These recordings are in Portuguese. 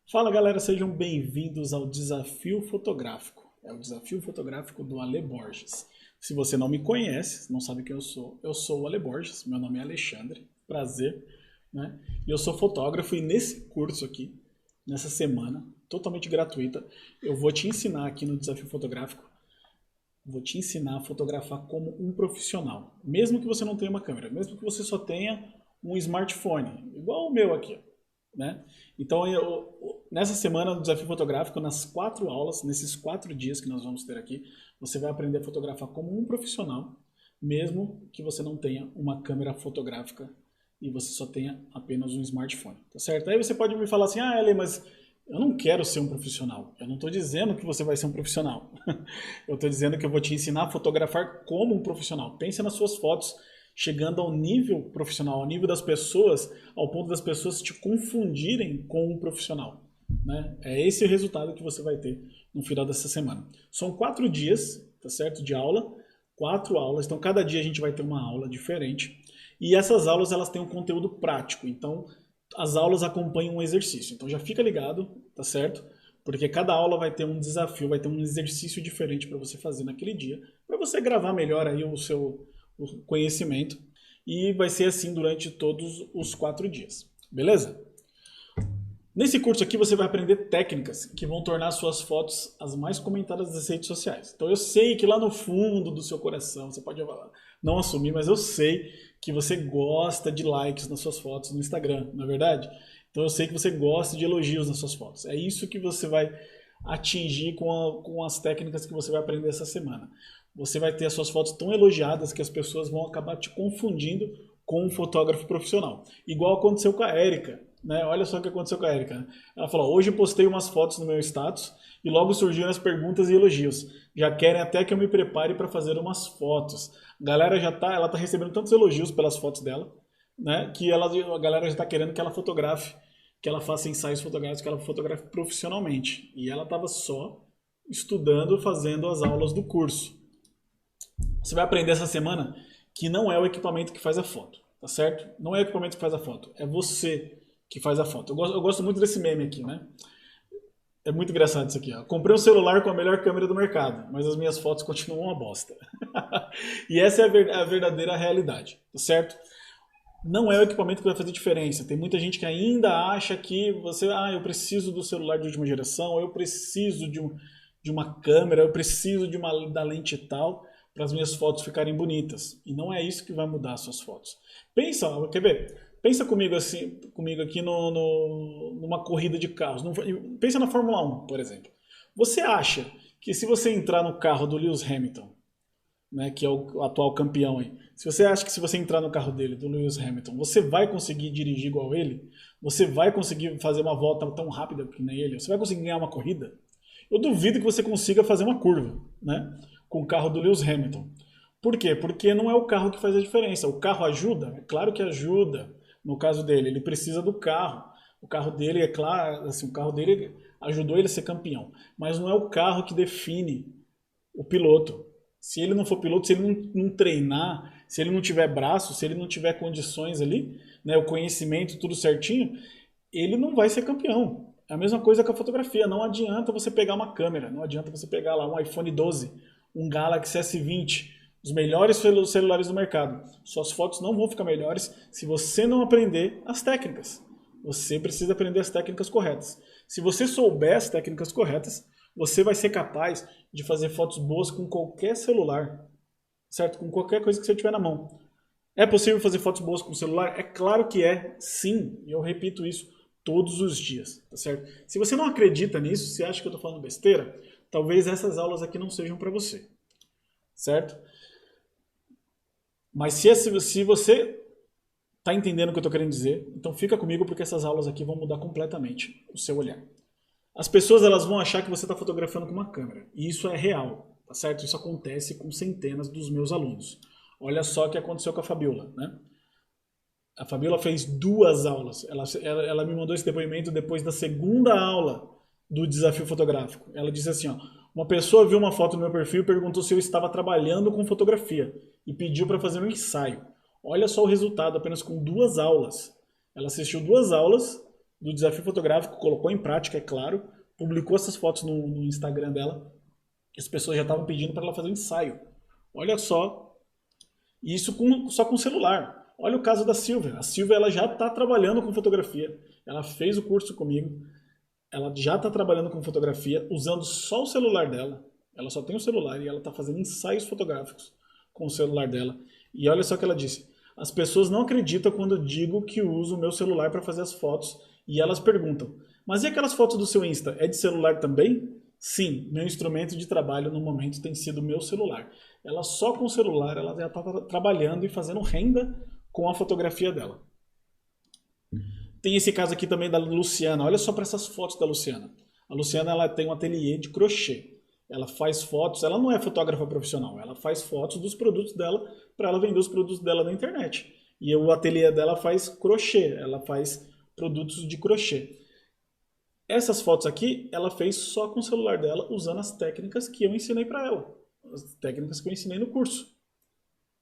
Fala galera, sejam bem-vindos ao Desafio Fotográfico. É o Desafio Fotográfico do Ale Borges. Se você não me conhece, não sabe quem eu sou o Ale Borges, meu nome é Alexandre, prazer, né? E eu sou fotógrafo e nesse curso aqui, nessa semana, totalmente gratuita, eu vou te ensinar aqui no Desafio Fotográfico, vou te ensinar a fotografar como um profissional. Mesmo que você não tenha uma câmera, mesmo que você só tenha um smartphone, igual o meu aqui, né? Então, nessa semana do Desafio Fotográfico, nas 4 aulas, nesses 4 dias que nós vamos ter aqui, você vai aprender a fotografar como um profissional, mesmo que você não tenha uma câmera fotográfica e você só tenha apenas um smartphone, tá certo? Aí você pode me falar assim, ah, Eli, mas eu não quero ser um profissional. Eu não estou dizendo que você vai ser um profissional. Eu estou dizendo que eu vou te ensinar a fotografar como um profissional. Pense nas suas fotos chegando ao nível profissional, ao nível das pessoas, ao ponto das pessoas te confundirem com um profissional, né? É esse o resultado que você vai ter no final dessa semana. São 4 dias, tá certo, de aula, 4 aulas, então cada dia a gente vai ter uma aula diferente, e essas aulas elas têm um conteúdo prático, então as aulas acompanham um exercício, então já fica ligado, tá certo? Porque cada aula vai ter um desafio, vai ter um exercício diferente para você fazer naquele dia, para você gravar melhor aí o conhecimento, e vai ser assim durante todos os 4 dias, beleza? Nesse curso aqui você vai aprender técnicas que vão tornar suas fotos as mais comentadas das redes sociais. Então eu sei que lá no fundo do seu coração, você pode não assumir, mas eu sei que você gosta de likes nas suas fotos no Instagram, não é verdade? Então eu sei que você gosta de elogios nas suas fotos. É isso que você vai atingir com as técnicas que você vai aprender essa semana. Você vai ter as suas fotos tão elogiadas que as pessoas vão acabar te confundindo com um fotógrafo profissional. Igual aconteceu com a Érica, né? Olha só o que aconteceu com a Érica. Né? Ela falou, hoje postei umas fotos no meu status e logo surgiram as perguntas e elogios. Já querem até que eu me prepare para fazer umas fotos. A galera ela tá recebendo tantos elogios pelas fotos dela, né? Que a galera já está querendo que ela fotografe, que ela faça ensaios fotográficos, que ela fotografe profissionalmente. E ela estava só estudando, fazendo as aulas do curso. Você vai aprender essa semana que não é o equipamento que faz a foto, tá certo? Não é o equipamento que faz a foto, é você que faz a foto. Eu gosto muito desse meme aqui, né? É muito engraçado isso aqui, ó. Comprei um celular com a melhor câmera do mercado, mas as minhas fotos continuam uma bosta. E essa é a verdadeira realidade, tá certo? Não é o equipamento que vai fazer diferença. Tem muita gente que ainda acha que eu preciso do celular de última geração, eu preciso de uma câmera, eu preciso da lente e tal, para as minhas fotos ficarem bonitas. E não é isso que vai mudar as suas fotos. Quer ver? Pensa comigo aqui numa corrida de carros. Pensa na Fórmula 1, por exemplo. Você acha que se você entrar no carro do Lewis Hamilton, né, que é o atual campeão aí, se você acha que se você entrar no carro dele, do Lewis Hamilton, você vai conseguir dirigir igual ele? Você vai conseguir fazer uma volta tão rápida que nem ele? Você vai conseguir ganhar uma corrida? Eu duvido que você consiga fazer uma curva, né, com o carro do Lewis Hamilton. Por quê? Porque não é o carro que faz a diferença. O carro ajuda? É claro que ajuda. No caso dele, ele precisa do carro. O carro dele, é claro, assim, o carro dele ajudou ele a ser campeão. Mas não é o carro que define o piloto. Se ele não for piloto, se ele não treinar, se ele não tiver braço, se ele não tiver condições ali, né, o conhecimento, tudo certinho, ele não vai ser campeão. É a mesma coisa com a fotografia. Não adianta você pegar uma câmera, não adianta você pegar lá um iPhone 12, um Galaxy S20, os melhores celulares do mercado. Suas fotos não vão ficar melhores se você não aprender as técnicas. Você precisa aprender as técnicas corretas. Se você souber as técnicas corretas, você vai ser capaz de fazer fotos boas com qualquer celular, certo? Com qualquer coisa que você tiver na mão. É possível fazer fotos boas com o celular? É claro que é, sim. E eu repito isso todos os dias, tá certo? Se você não acredita nisso, se acha que eu estou falando besteira, talvez essas aulas aqui não sejam para você, certo? Mas se você está entendendo o que eu estou querendo dizer, então fica comigo porque essas aulas aqui vão mudar completamente o seu olhar. As pessoas elas vão achar que você está fotografando com uma câmera, e isso é real, tá certo? Isso acontece com centenas dos meus alunos. Olha só o que aconteceu com a Fabiola, né? A Fabiola fez 2 aulas. Ela me mandou esse depoimento depois da segunda aula do desafio fotográfico. Ela disse assim, ó, uma pessoa viu uma foto no meu perfil e perguntou se eu estava trabalhando com fotografia e pediu para fazer um ensaio. Olha só o resultado, apenas com 2 aulas. Ela assistiu 2 aulas do desafio fotográfico, colocou em prática, é claro, publicou essas fotos no Instagram dela, as pessoas já estavam pedindo para ela fazer um ensaio. Olha só, isso só com celular. Olha o caso da Silvia. A Silvia ela já está trabalhando com fotografia. Ela fez o curso comigo. Ela já está trabalhando com fotografia usando só o celular dela. Ela só tem o celular e ela está fazendo ensaios fotográficos com o celular dela. E olha só o que ela disse. As pessoas não acreditam quando eu digo que uso o meu celular para fazer as fotos. E elas perguntam, mas e aquelas fotos do seu Insta? É de celular também? Sim, meu instrumento de trabalho no momento tem sido o meu celular. Ela só com o celular, ela já está trabalhando e fazendo renda com a fotografia dela. Tem esse caso aqui também da Luciana. Olha só para essas fotos da Luciana. A Luciana ela tem um ateliê de crochê. Ela faz fotos, ela não é fotógrafa profissional, ela faz fotos dos produtos dela para ela vender os produtos dela na internet. E o ateliê dela faz crochê, ela faz produtos de crochê. Essas fotos aqui, ela fez só com o celular dela, usando as técnicas que eu ensinei para ela. As técnicas que eu ensinei no curso.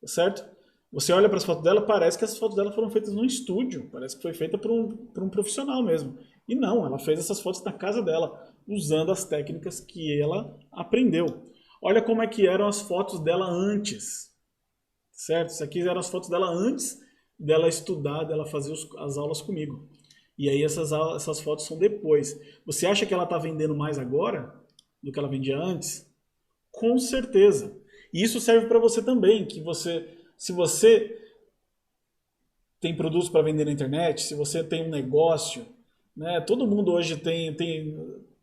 Certo? Você olha para as fotos dela, parece que as fotos dela foram feitas num estúdio. Parece que foi feita por um profissional mesmo. E não, ela fez essas fotos na casa dela, usando as técnicas que ela aprendeu. Olha como é que eram as fotos dela antes. Certo? Isso aqui eram as fotos dela antes dela estudar, dela fazer as aulas comigo. E aí essas fotos são depois. Você acha que ela está vendendo mais agora do que ela vendia antes? Com certeza. E isso serve para você também, que se você tem produtos para vender na internet, se você tem um negócio, né? Todo mundo hoje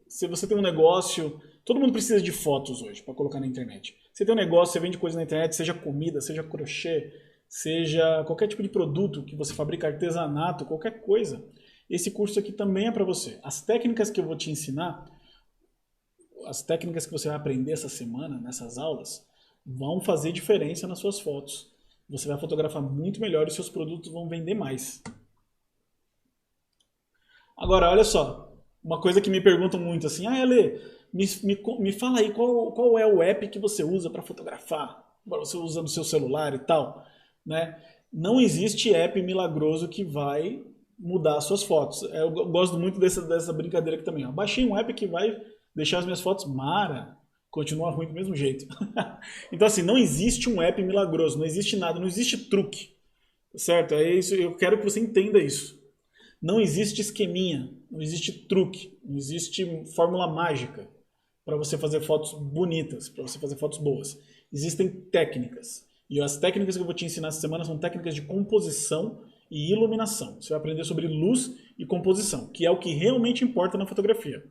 se você tem um negócio, todo mundo precisa de fotos hoje para colocar na internet. Você tem um negócio, você vende coisa na internet, seja comida, seja crochê, seja qualquer tipo de produto que você fabrica, artesanato, qualquer coisa. Esse curso aqui também é para você. As técnicas que eu vou te ensinar, as técnicas que você vai aprender essa semana, nessas aulas, vão fazer diferença nas suas fotos. Você vai fotografar muito melhor e seus produtos vão vender mais. Agora, olha só, uma coisa que me perguntam muito assim, Ale, me fala aí qual é o app que você usa para fotografar, você usa no seu celular e tal, né? Não existe app milagroso que vai mudar as suas fotos. Eu gosto muito dessa brincadeira aqui também. Ó. Baixei um app que vai deixar as minhas fotos continua ruim do mesmo jeito. Então assim, não existe um app milagroso, não existe nada, não existe truque, certo? É isso, eu quero que você entenda isso. Não existe esqueminha, não existe truque, não existe fórmula mágica para você fazer fotos bonitas, para você fazer fotos boas. Existem técnicas. E as técnicas que eu vou te ensinar essa semana são técnicas de composição e iluminação. Você vai aprender sobre luz e composição, que é o que realmente importa na fotografia.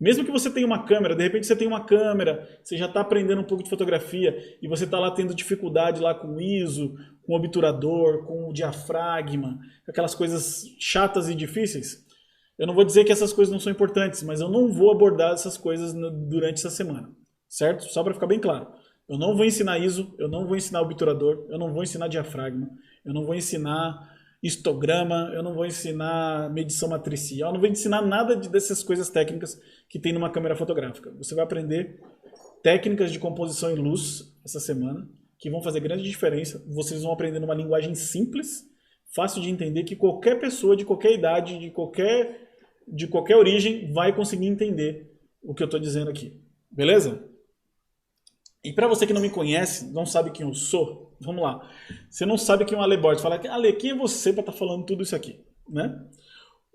Mesmo que você tenha uma câmera, de repente você tem uma câmera, você já está aprendendo um pouco de fotografia e você está lá tendo dificuldade lá com o ISO, com o obturador, com o diafragma, aquelas coisas chatas e difíceis. Eu não vou dizer que essas coisas não são importantes, mas eu não vou abordar essas coisas durante essa semana, certo? Só para ficar bem claro. Eu não vou ensinar ISO, eu não vou ensinar obturador, eu não vou ensinar diafragma, eu não vou ensinar histograma, eu não vou ensinar medição matricial, eu não vou ensinar nada dessas coisas técnicas que tem numa câmera fotográfica. Você vai aprender técnicas de composição e luz essa semana, que vão fazer grande diferença. Vocês vão aprender numa linguagem simples, fácil de entender, que qualquer pessoa de qualquer idade, de qualquer origem, vai conseguir entender o que eu estou dizendo aqui. Beleza? E para você que não me conhece, não sabe quem eu sou, vamos lá. Você não sabe quem é o Ale Borges. Fala, Ale, quem é você para estar falando tudo isso aqui? Né?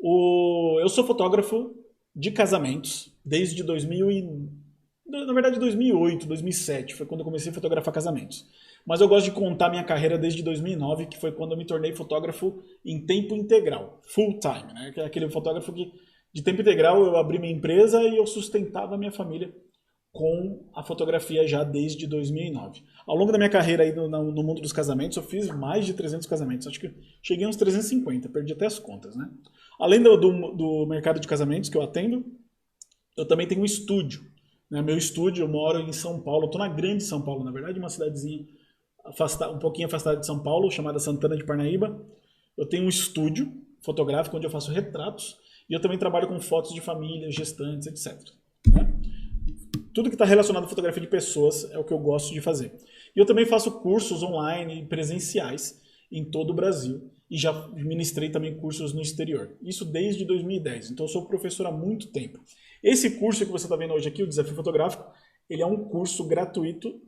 Eu sou fotógrafo de casamentos desde 2008, 2007. Foi quando eu comecei a fotografar casamentos. Mas eu gosto de contar minha carreira desde 2009, que foi quando eu me tornei fotógrafo em tempo integral, full time. Né? Aquele fotógrafo que de tempo integral eu abri minha empresa e eu sustentava a minha família com a fotografia já desde 2009. Ao longo da minha carreira aí no mundo dos casamentos, eu fiz mais de 300 casamentos. Acho que cheguei a uns 350, perdi até as contas, né? Além do mercado de casamentos que eu atendo, eu também tenho um estúdio. Né? Meu estúdio, eu moro em São Paulo, eu estou na grande São Paulo, na verdade, uma cidadezinha um pouquinho afastada de São Paulo, chamada Santana de Parnaíba. Eu tenho um estúdio fotográfico onde eu faço retratos e eu também trabalho com fotos de família, gestantes, etc. Né? Tudo que está relacionado à fotografia de pessoas é o que eu gosto de fazer. E eu também faço cursos online presenciais em todo o Brasil. e já ministrei também cursos no exterior. Isso desde 2010, então eu sou professor há muito tempo. Esse curso que você está vendo hoje aqui, o Desafio Fotográfico, ele é um curso gratuito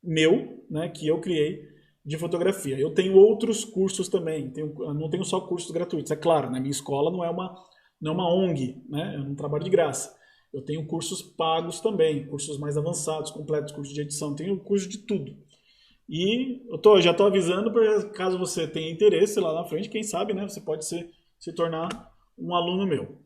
meu, né, que eu criei de fotografia. Eu tenho outros cursos também, não tenho só cursos gratuitos. É claro, na minha escola não é uma ONG, né, eu não trabalho de graça. Eu tenho cursos pagos também, cursos mais avançados, completos, cursos de edição, tenho curso de tudo. E já estou avisando, para caso você tenha interesse lá na frente, quem sabe, né, você pode se tornar um aluno meu.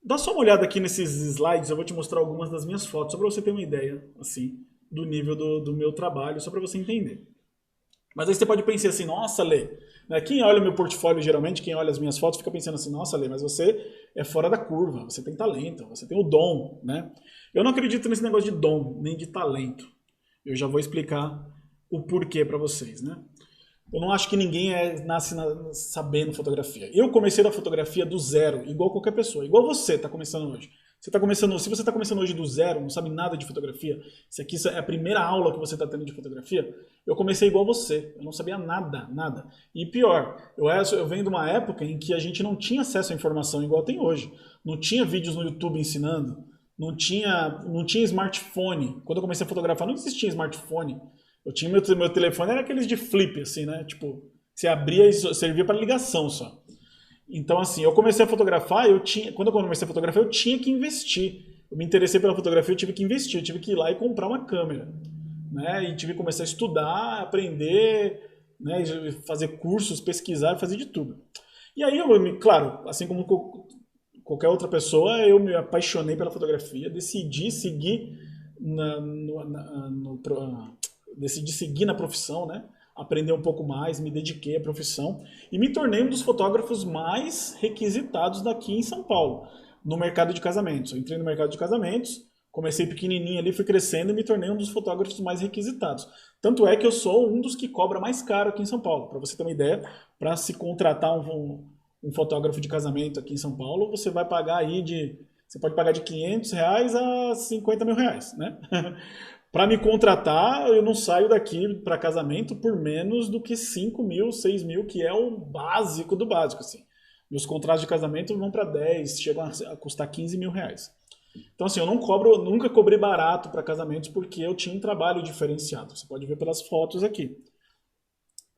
Dá só uma olhada aqui nesses slides, eu vou te mostrar algumas das minhas fotos, só para você ter uma ideia, assim, do nível do meu trabalho, só para você entender. Mas aí você pode pensar assim, nossa, Lê, né? Quem olha o meu portfólio, geralmente, quem olha as minhas fotos, fica pensando assim, nossa, Lê, mas você é fora da curva, você tem talento, você tem o dom, né? Eu não acredito nesse negócio de dom, nem de talento. Eu já vou explicar o porquê para vocês, né? Eu não acho que ninguém nasce sabendo fotografia. Eu comecei da fotografia do zero, igual qualquer pessoa, igual você está começando hoje. Se você está começando hoje do zero, não sabe nada de fotografia, se aqui é a primeira aula que você está tendo de fotografia, eu comecei igual você, eu não sabia nada, nada. E pior, eu venho de uma época em que a gente não tinha acesso à informação igual tem hoje. Não tinha vídeos no YouTube ensinando, não tinha smartphone. Quando eu comecei a fotografar, não existia smartphone. Eu tinha meu telefone, era aqueles de flip, assim, né? Tipo, você abria e servia para ligação só. Então, assim, eu comecei a fotografar, quando eu comecei a fotografar, eu tinha que investir. Eu me interessei pela fotografia, eu tive que investir, eu tive que ir lá e comprar uma câmera, né? E tive que começar a estudar, aprender, né? Fazer cursos, pesquisar, fazer de tudo. E aí, claro, assim como qualquer outra pessoa, eu me apaixonei pela fotografia, decidi seguir decidi seguir na profissão, né? Aprender um pouco mais, me dediquei à profissão e me tornei um dos fotógrafos mais requisitados daqui em São Paulo, no mercado de casamentos. Eu entrei no mercado de casamentos, comecei pequenininho ali, fui crescendo e me tornei um dos fotógrafos mais requisitados. Tanto é que eu sou um dos que cobra mais caro aqui em São Paulo. Para você ter uma ideia, para se contratar um fotógrafo de casamento aqui em São Paulo, você vai pagar você pode pagar de R$ 500 a R$ 50.000, né? Para me contratar, eu não saio daqui para casamento por menos do que 5.000, 6.000, que é o básico do básico, assim. Meus contratos de casamento vão para 10, chegam a custar R$ 15.000. Então, assim, eu nunca cobrei barato para casamentos porque eu tinha um trabalho diferenciado. Você pode ver pelas fotos aqui.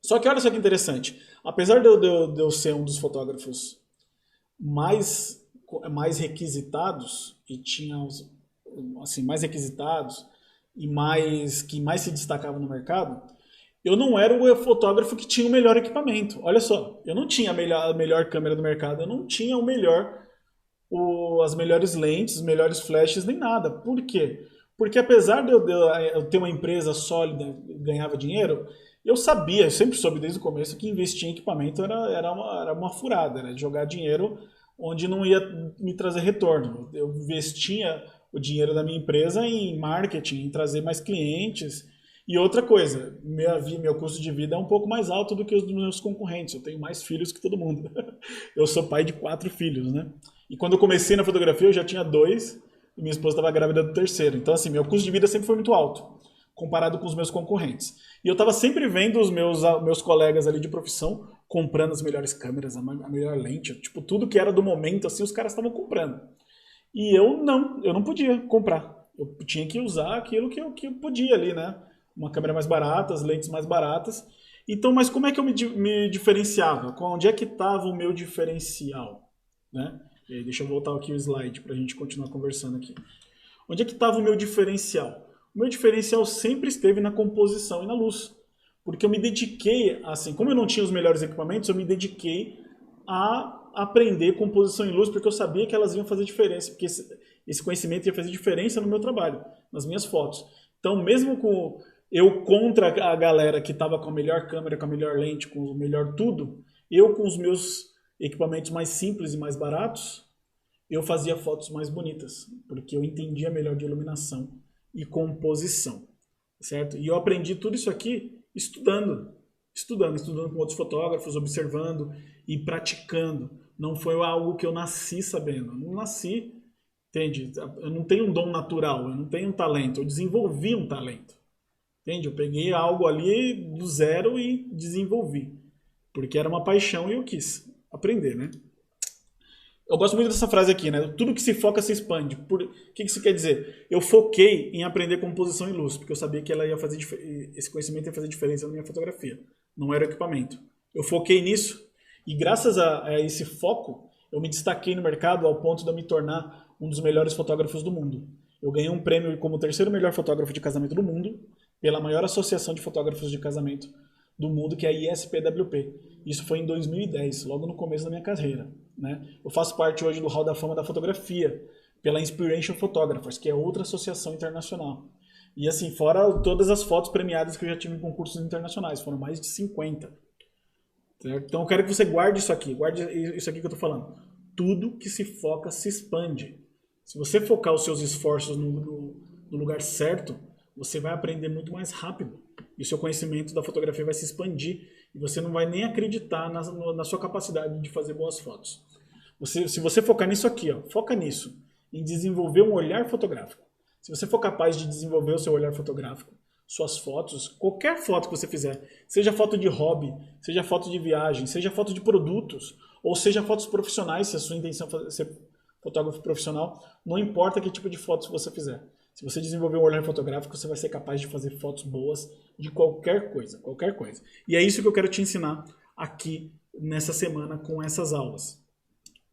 Só que olha só que interessante. Apesar de eu ser um dos fotógrafos mais requisitados, e tinha assim, mais requisitados, e que mais se destacava no mercado, eu não era o fotógrafo que tinha o melhor equipamento. Olha só, eu não tinha a melhor câmera do mercado, eu não tinha as melhores lentes, os melhores flashes, nem nada. Por quê? Porque apesar de eu ter uma empresa sólida, ganhava dinheiro, eu sempre soube desde o começo que investir em equipamento era uma furada, era jogar dinheiro onde não ia me trazer retorno. Eu investia o dinheiro da minha empresa em marketing, em trazer mais clientes. E outra coisa, meu custo de vida é um pouco mais alto do que os dos meus concorrentes. Eu tenho mais filhos que todo mundo. Eu sou pai de 4 filhos, né? E quando eu comecei na fotografia, eu já tinha 2 e minha esposa estava grávida do terceiro. Então, assim, meu custo de vida sempre foi muito alto, comparado com os meus concorrentes. E eu estava sempre vendo os meus colegas ali de profissão comprando as melhores câmeras, a melhor lente, tipo, tudo que era do momento, assim, os caras estavam comprando. E eu não podia comprar. Eu tinha que usar aquilo que eu podia ali, né? Uma câmera mais barata, as lentes mais baratas. Então, mas como é que eu me diferenciava? Onde é que estava o meu diferencial? Né? E aí, deixa eu voltar aqui o slide para a gente continuar conversando aqui. Onde é que estava o meu diferencial? O meu diferencial sempre esteve na composição e na luz. Porque eu me dediquei, assim, como eu não tinha os melhores equipamentos, eu me dediquei a aprender composição em luz, porque eu sabia que elas iam fazer diferença, porque esse conhecimento ia fazer diferença no meu trabalho, nas minhas fotos. Então, mesmo com eu contra a galera que estava com a melhor câmera, com a melhor lente, com o melhor tudo, eu com os meus equipamentos mais simples e mais baratos, eu fazia fotos mais bonitas, porque eu entendia melhor de iluminação e composição, certo? E eu aprendi tudo isso aqui estudando com outros fotógrafos, observando e praticando. Não foi algo que eu nasci sabendo. Eu não nasci, entende? Eu não tenho um dom natural, eu não tenho um talento, eu desenvolvi um talento. Entende? Eu peguei algo ali do zero e desenvolvi. porque era uma paixão e eu quis aprender, né? Eu gosto muito dessa frase aqui, né? Tudo que se foca se expande. O que isso quer dizer? Eu foquei em aprender composição em luz, porque eu sabia que ela ia fazer esse conhecimento ia fazer diferença na minha fotografia. Não era o equipamento. Eu foquei nisso e graças a esse foco, eu me destaquei no mercado ao ponto de eu me tornar um dos melhores fotógrafos do mundo. Eu ganhei um prêmio como o terceiro melhor fotógrafo de casamento do mundo pela maior associação de fotógrafos de casamento do mundo, que é a ISPWP. Isso foi em 2010, logo no começo da minha carreira, né? Eu faço parte hoje do Hall da Fama da Fotografia, pela Inspiration Photographers, que é outra associação internacional. E assim, fora todas as fotos premiadas que eu já tive em concursos internacionais, foram mais de 50. Certo? Então eu quero que você guarde isso aqui que eu estou falando. Tudo que se foca se expande. Se você focar os seus esforços no lugar certo, você vai aprender muito mais rápido. E o seu conhecimento da fotografia vai se expandir e você não vai nem acreditar na sua capacidade de fazer boas fotos. Se você focar nisso aqui, ó, foca nisso, em desenvolver um olhar fotográfico. Se você for capaz de desenvolver o seu olhar fotográfico, suas fotos, qualquer foto que você fizer, seja foto de hobby, seja foto de viagem, seja foto de produtos, ou seja fotos profissionais, se a sua intenção é ser fotógrafo profissional, não importa que tipo de fotos você fizer. Se você desenvolver um olhar fotográfico, você vai ser capaz de fazer fotos boas de qualquer coisa, qualquer coisa. E é isso que eu quero te ensinar aqui nessa semana com essas aulas.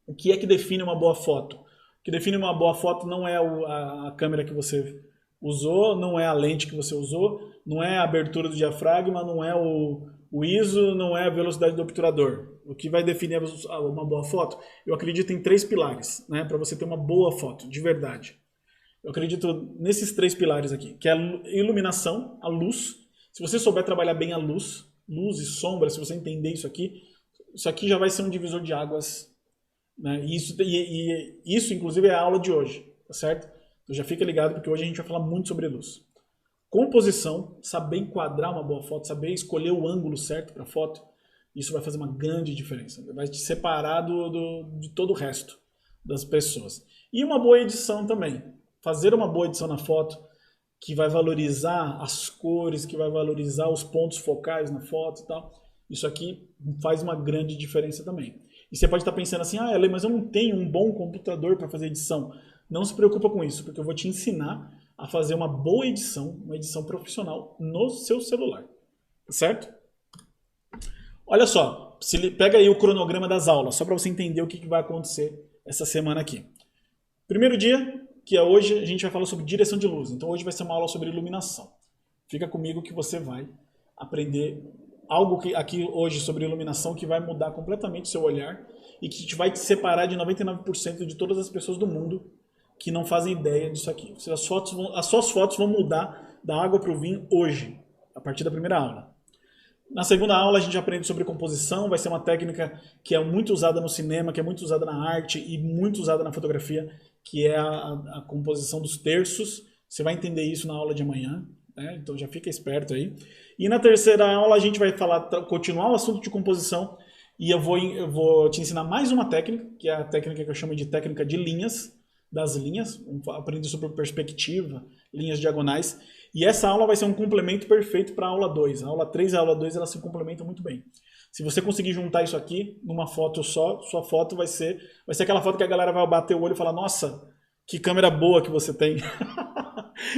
O que é que define uma boa foto? O que define uma boa foto não é a câmera que você usou, não é a lente que você usou, não é a abertura do diafragma, não é o ISO, não é a velocidade do obturador. O que vai definir uma boa foto? Eu acredito em 3 pilares, né, para você ter uma boa foto, de verdade. Eu acredito nesses 3 pilares aqui, que é a iluminação, a luz. Se você souber trabalhar bem a luz e sombra, se você entender isso aqui já vai ser um divisor de águas, né? Isso, inclusive, é a aula de hoje, tá certo? Então já fica ligado, porque hoje a gente vai falar muito sobre luz. Composição, saber enquadrar uma boa foto, saber escolher o ângulo certo para a foto, isso vai fazer uma grande diferença. Vai te separar de todo o resto das pessoas. E uma boa edição também. Fazer uma boa edição na foto, que vai valorizar as cores, que vai valorizar os pontos focais na foto e tal. Isso aqui faz uma grande diferença também. E você pode estar pensando assim, Ale, mas eu não tenho um bom computador para fazer edição. Não se preocupa com isso, porque eu vou te ensinar a fazer uma boa edição, uma edição profissional no seu celular. Tá certo? Olha só, pega aí o cronograma das aulas, só para você entender o que vai acontecer essa semana aqui. Primeiro dia, que é hoje, a gente vai falar sobre direção de luz. Então hoje vai ser uma aula sobre iluminação. Fica comigo que você vai aprender algo aqui hoje sobre iluminação que vai mudar completamente o seu olhar e que vai te separar de 99% de todas as pessoas do mundo que não fazem ideia disso aqui. As suas fotos vão mudar da água para o vinho hoje, a partir da primeira aula. Na segunda aula a gente aprende sobre composição, vai ser uma técnica que é muito usada no cinema, que é muito usada na arte e muito usada na fotografia, que é a composição dos terços. Você vai entender isso na aula de amanhã, né? Então já fica esperto aí. E na terceira aula a gente vai continuar o assunto de composição e eu vou te ensinar mais uma técnica, que é a técnica que eu chamo de técnica de linhas, das linhas, vamos aprender sobre perspectiva, linhas diagonais. E essa aula vai ser um complemento perfeito para a aula 2. A aula 3 e a aula 2 elas se complementam muito bem. Se você conseguir juntar isso aqui numa foto só, sua foto vai ser aquela foto que a galera vai bater o olho e falar: nossa, que câmera boa que você tem.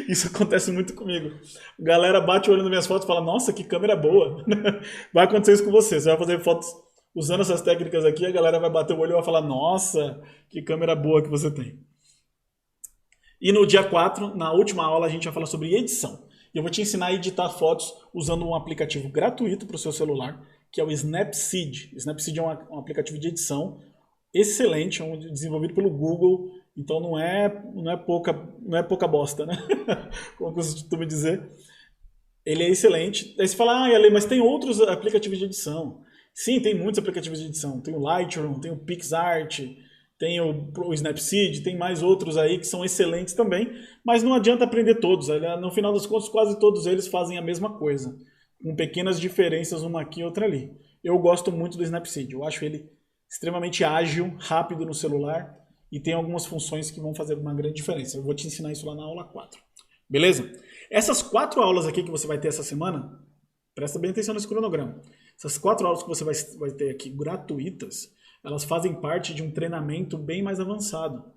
Isso acontece muito comigo. A galera bate o olho nas minhas fotos e fala: nossa, que câmera boa. Vai acontecer isso com você. Você vai fazer fotos usando essas técnicas aqui, a galera vai bater o olho e vai falar: nossa, que câmera boa que você tem. E no dia 4, na última aula, a gente vai falar sobre edição. E eu vou te ensinar a editar fotos usando um aplicativo gratuito para o seu celular, que é o Snapseed. Snapseed é um aplicativo de edição excelente, desenvolvido pelo Google. Então não é pouca bosta, né? Como eu costumo dizer. Ele é excelente. Aí você fala: Ale, mas tem outros aplicativos de edição. Sim, tem muitos aplicativos de edição. Tem o Lightroom, tem o PixArt, tem o Snapseed, tem mais outros aí que são excelentes também, mas não adianta aprender todos. No final das contas, quase todos eles fazem a mesma coisa, com pequenas diferenças uma aqui e outra ali. Eu gosto muito do Snapseed, eu acho ele extremamente ágil, rápido no celular e tem algumas funções que vão fazer uma grande diferença. Eu vou te ensinar isso lá na aula 4. Beleza? Essas 4 aulas aqui que você vai ter essa semana, presta bem atenção nesse cronograma. Essas 4 aulas que você vai ter aqui gratuitas, elas fazem parte de um treinamento bem mais avançado.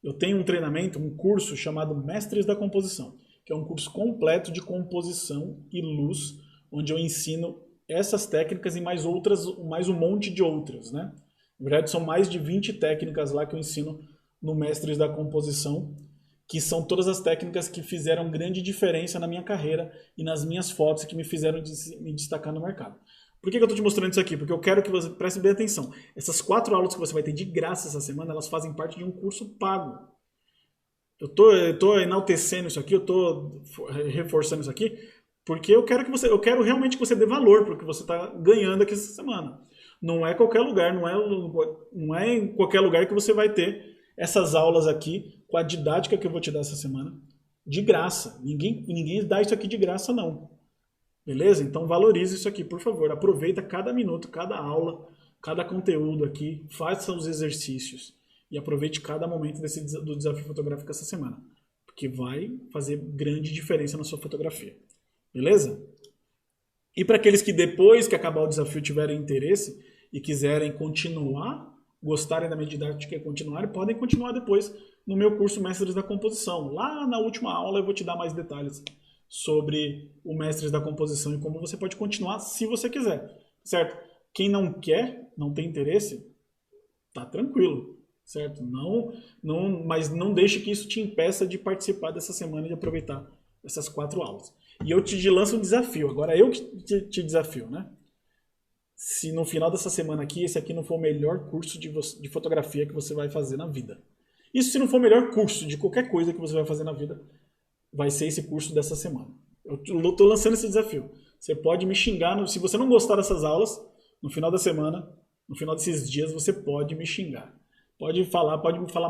Eu tenho um treinamento, um curso chamado Mestres da Composição, que é um curso completo de composição e luz, onde eu ensino essas técnicas e mais outras, mais um monte de outras, né? Na verdade, são mais de 20 técnicas lá que eu ensino no Mestres da Composição, que são todas as técnicas que fizeram grande diferença na minha carreira e nas minhas fotos que me fizeram me destacar no mercado. Por que eu estou te mostrando isso aqui? Porque eu quero que você preste bem atenção. Essas 4 aulas que você vai ter de graça essa semana, elas fazem parte de um curso pago. Eu tô enaltecendo isso aqui, eu tô reforçando isso aqui, porque eu quero realmente que você dê valor para o que você está ganhando aqui essa semana. Não é qualquer lugar, não é em qualquer lugar que você vai ter essas aulas aqui com a didática que eu vou te dar essa semana de graça. Ninguém dá isso aqui de graça, não. Beleza? Então valorize isso aqui, por favor. Aproveita cada minuto, cada aula, cada conteúdo aqui. Faça os exercícios. E aproveite cada momento do desafio fotográfico essa semana. Porque vai fazer grande diferença na sua fotografia. Beleza? E para aqueles que depois que acabar o desafio tiverem interesse e quiserem continuar, gostarem da minha didática e continuarem, podem continuar depois no meu curso Mestres da Composição. Lá na última aula eu vou te dar mais detalhes sobre o Mestres da Composição e como você pode continuar se você quiser, certo? Quem não quer, não tem interesse, tá tranquilo, certo? Mas não deixe que isso te impeça de participar dessa semana e de aproveitar essas 4 aulas. E eu te lanço um desafio, agora eu que te desafio, né? Se no final dessa semana aqui, esse aqui não for o melhor curso de fotografia que você vai fazer na vida. Isso se não for o melhor curso de qualquer coisa que você vai fazer na vida, vai ser esse curso dessa semana. Eu estou lançando esse desafio. Você pode me xingar, se você não gostar dessas aulas, no final da semana, no final desses dias, você pode me xingar. Pode me falar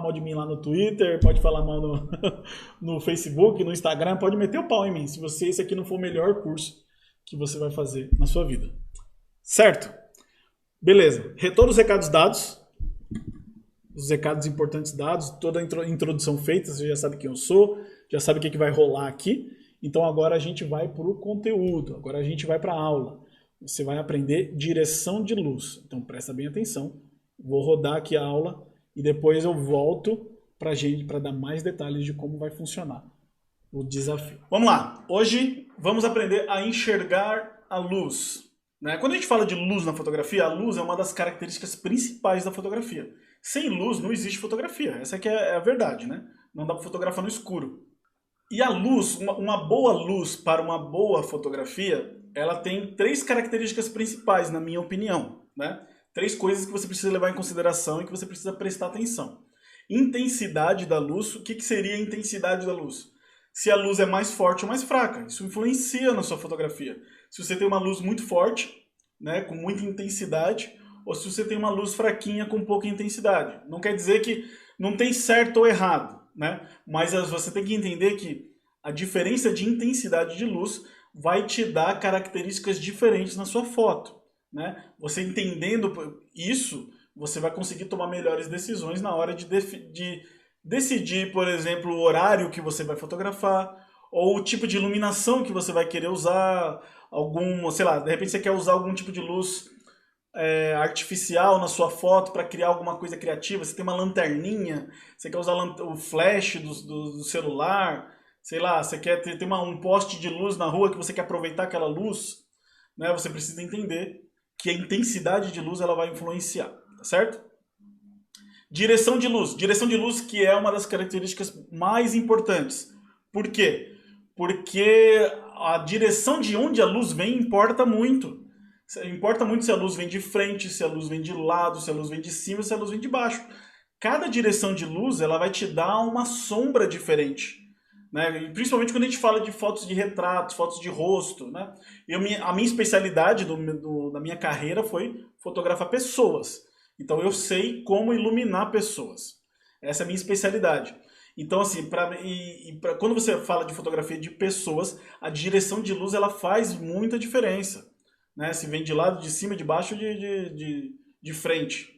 mal de mim lá no Twitter, pode falar mal no Facebook, no Instagram, pode meter o pau em mim, se esse aqui não for o melhor curso que você vai fazer na sua vida. Certo? Beleza. Todos os recados dados, os recados importantes dados, toda a introdução feita, você já sabe quem eu sou, já sabe o que vai rolar aqui. Então agora a gente vai para o conteúdo, agora a gente vai para a aula. Você vai aprender direção de luz. Então presta bem atenção. Vou rodar aqui a aula e depois eu volto para a gente para dar mais detalhes de como vai funcionar o desafio. Vamos lá. Hoje vamos aprender a enxergar a luz. Né? Quando a gente fala de luz na fotografia, a luz é uma das características principais da fotografia. Sem luz não existe fotografia. Essa aqui é a verdade, né? Não dá para fotografar no escuro. E a luz, uma boa luz para uma boa fotografia, ela tem 3 características principais, na minha opinião, né? 3 coisas que você precisa levar em consideração e que você precisa prestar atenção. Intensidade da luz. O que seria a intensidade da luz? Se a luz é mais forte ou mais fraca. Isso influencia na sua fotografia. Se você tem uma luz muito forte, né, com muita intensidade, ou se você tem uma luz fraquinha com pouca intensidade. Não quer dizer que não tem certo ou errado, né? Mas você tem que entender que a diferença de intensidade de luz vai te dar características diferentes na sua foto, né? Você entendendo isso, você vai conseguir tomar melhores decisões na hora de decidir, por exemplo, o horário que você vai fotografar, ou o tipo de iluminação que você vai querer usar, sei lá, de repente você quer usar algum tipo de luz artificial na sua foto para criar alguma coisa criativa. Você tem uma lanterninha, você quer usar o flash do celular, sei lá, você quer ter um poste de luz na rua que você quer aproveitar aquela luz, né? Você precisa entender que a intensidade de luz ela vai influenciar, tá certo? Direção de luz que é uma das características mais importantes. Por quê? Porque a direção de onde a luz vem importa muito. Importa muito se a luz vem de frente, se a luz vem de lado, se a luz vem de cima, se a luz vem de baixo. Cada direção de luz ela vai te dar uma sombra diferente, né? E principalmente quando a gente fala de fotos de retratos, fotos de rosto, né? A minha especialidade da minha carreira foi fotografar pessoas. Então eu sei como iluminar pessoas. Essa é a minha especialidade. Então, assim, quando você fala de fotografia de pessoas, a direção de luz ela faz muita diferença. Né? Se vem de lado, de cima, de baixo, de frente.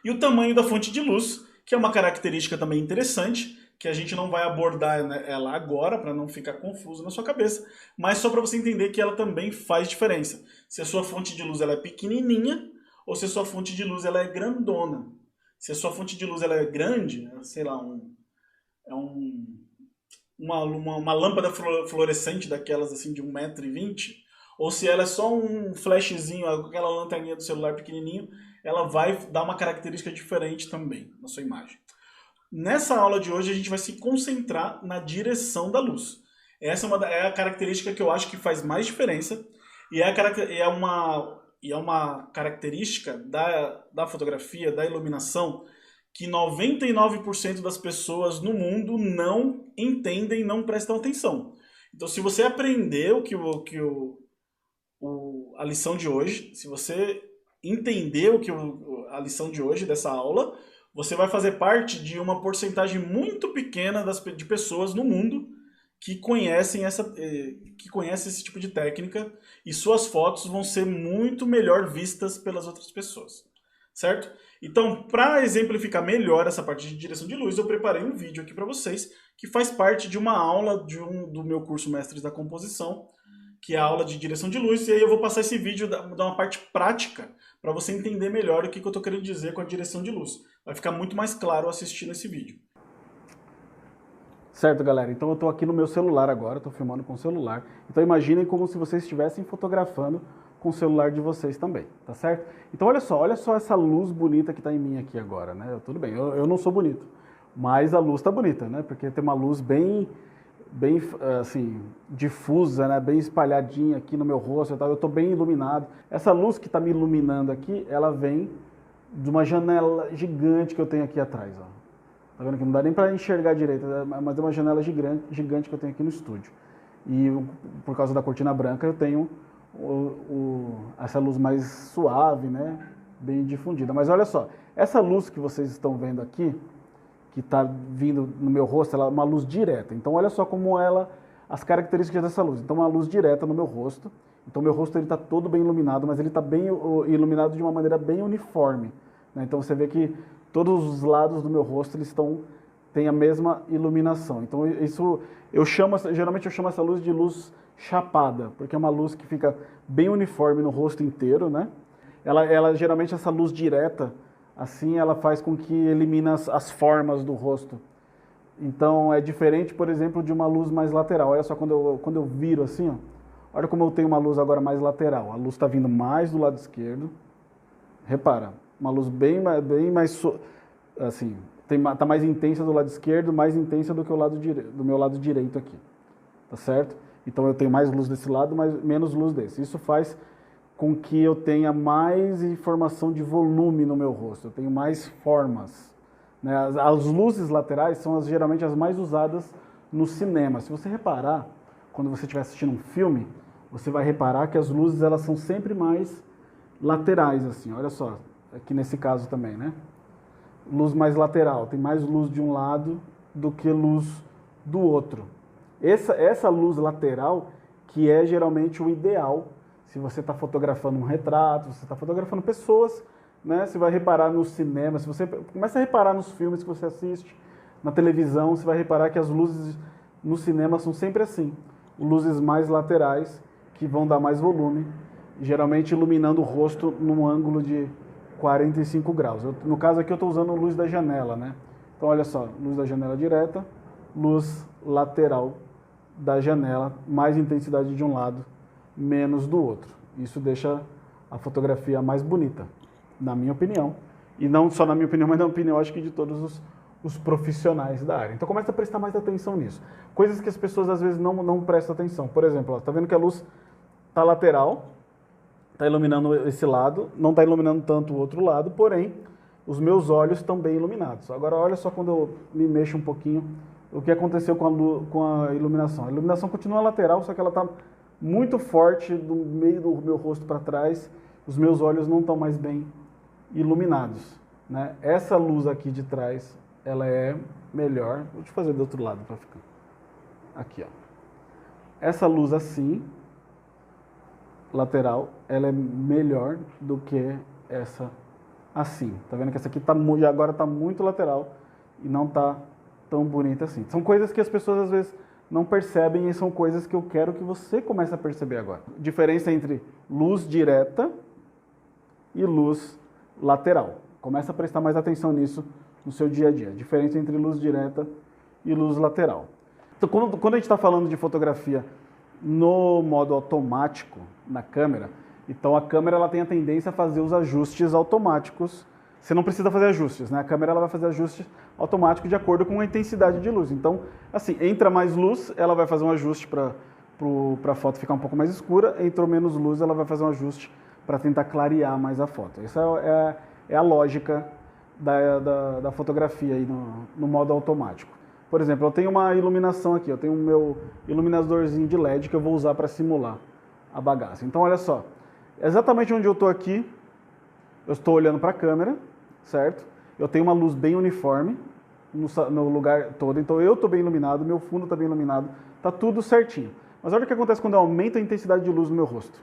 E o tamanho da fonte de luz, que é uma característica também interessante, que a gente não vai abordar, né, ela agora, para não ficar confuso na sua cabeça, mas só para você entender que ela também faz diferença. Se a sua fonte de luz ela é pequenininha ou se a sua fonte de luz ela é grandona. Se a sua fonte de luz ela é grande, sei lá, é uma lâmpada fluorescente daquelas assim de 1,20 m, ou se ela é só um flashzinho, aquela lanterninha do celular pequenininho, ela vai dar uma característica diferente também na sua imagem. Nessa aula de hoje a gente vai se concentrar na direção da luz. Essa é a característica que eu acho que faz mais diferença e é uma característica da fotografia, da iluminação, que 99% das pessoas no mundo não entendem, não prestam atenção. Então, se você aprendeu a lição de hoje, se você entendeu a lição de hoje dessa aula, você vai fazer parte de uma porcentagem muito pequena de pessoas no mundo que conhecem esse tipo de técnica e suas fotos vão ser muito melhor vistas pelas outras pessoas, certo? Então, para exemplificar melhor essa parte de direção de luz, eu preparei um vídeo aqui para vocês que faz parte de uma aula do meu curso Mestres da Composição, que é a aula de direção de luz, e aí eu vou passar esse vídeo da uma parte prática para você entender melhor o que eu estou querendo dizer com a direção de luz. Vai ficar muito mais claro assistindo esse vídeo. Certo, galera? Então eu estou aqui no meu celular agora, estou filmando com o celular. Então imaginem como se vocês estivessem fotografando com o celular de vocês também, tá certo? Então olha só essa luz bonita que está em mim aqui agora, né? Tudo bem, eu não sou bonito, mas a luz está bonita, né? Porque tem uma luz bem assim, difusa, né? Bem espalhadinha aqui no meu rosto e tal. Eu estou bem iluminado. Essa luz que está me iluminando aqui, ela vem de uma janela gigante que eu tenho aqui atrás, ó. Tá vendo que não dá nem para enxergar direito, mas é uma janela gigante que eu tenho aqui no estúdio. E por causa da cortina branca eu tenho essa luz mais suave, né? Bem difundida. Mas olha só, essa luz que vocês estão vendo aqui, que está vindo no meu rosto, ela é uma luz direta. Então olha só como as características dessa luz. Então uma luz direta no meu rosto. Então meu rosto está todo bem iluminado, mas ele está bem iluminado de uma maneira bem uniforme, né? Então você vê que todos os lados do meu rosto têm a mesma iluminação. Então geralmente eu chamo essa luz de luz chapada, porque é uma luz que fica bem uniforme no rosto inteiro, né? Geralmente essa luz direta, assim, ela faz com que elimine as formas do rosto. Então é diferente, por exemplo, de uma luz mais lateral. Olha só quando eu viro assim, ó. Olha como eu tenho uma luz agora mais lateral. A luz está vindo mais do lado esquerdo. Repara, uma luz bem mais assim, tá mais intensa do lado esquerdo, mais intensa do que do meu lado direito aqui. Tá certo? Então eu tenho mais luz desse lado, mas menos luz desse. Isso faz com que eu tenha mais informação de volume no meu rosto. Eu tenho mais formas, né? As luzes laterais são geralmente as mais usadas no cinema. Se você reparar, quando você estiver assistindo um filme, você vai reparar que as luzes elas são sempre mais laterais, assim. Olha só, aqui nesse caso também, né? Luz mais lateral, tem mais luz de um lado do que luz do outro. Essa luz lateral que é geralmente o ideal se você está fotografando um retrato, você está fotografando pessoas, né? Você vai reparar no cinema, se você começa a reparar nos filmes que você assiste, na televisão, você vai reparar que as luzes no cinema são sempre assim. Luzes mais laterais, que vão dar mais volume, geralmente iluminando o rosto num ângulo de 45 graus. No caso aqui eu estou usando luz da janela, né? Então olha só, luz da janela direta, luz lateral da janela, mais intensidade de um lado, menos do outro. Isso deixa a fotografia mais bonita, na minha opinião. E não só na minha opinião, mas na opinião, acho que de todos os profissionais da área. Então começa a prestar mais atenção nisso. Coisas que as pessoas às vezes não prestam atenção. Por exemplo, ó, tá vendo que a luz está lateral, está iluminando esse lado, não está iluminando tanto o outro lado, porém, os meus olhos estão bem iluminados. Agora olha só quando eu me mexo um pouquinho, o que aconteceu com a iluminação. A iluminação continua lateral, só que ela está muito forte do meio do meu rosto para trás, os meus olhos não estão mais bem iluminados, né? Essa luz aqui de trás, ela é melhor. Vou te fazer do outro lado para ficar. Aqui, ó. Essa luz assim, lateral, ela é melhor do que essa assim. Tá vendo que essa aqui já agora tá muito lateral e não tá tão bonita assim. São coisas que as pessoas às vezes não percebem e são coisas que eu quero que você comece a perceber agora. Diferença entre luz direta e luz lateral. Começa a prestar mais atenção nisso no seu dia a dia. Diferença entre luz direta e luz lateral. Então, quando a gente está falando de fotografia no modo automático na câmera, então a câmera ela tem a tendência a fazer os ajustes automáticos. Você não precisa fazer ajustes, né? A câmera ela vai fazer ajustes automáticos de acordo com a intensidade de luz. Então, assim, entra mais luz, ela vai fazer um ajuste para a foto ficar um pouco mais escura. Entrou menos luz, ela vai fazer um ajuste para tentar clarear mais a foto. Essa é a lógica da fotografia aí no modo automático. Por exemplo, eu tenho uma iluminação aqui, eu tenho o meu iluminadorzinho de LED que eu vou usar para simular a bagaça. Então, olha só, exatamente onde eu estou aqui, eu estou olhando para a câmera, certo? Eu tenho uma luz bem uniforme no lugar todo, então eu estou bem iluminado, meu fundo está bem iluminado, está tudo certinho. Mas olha o que acontece quando eu aumento a intensidade de luz no meu rosto.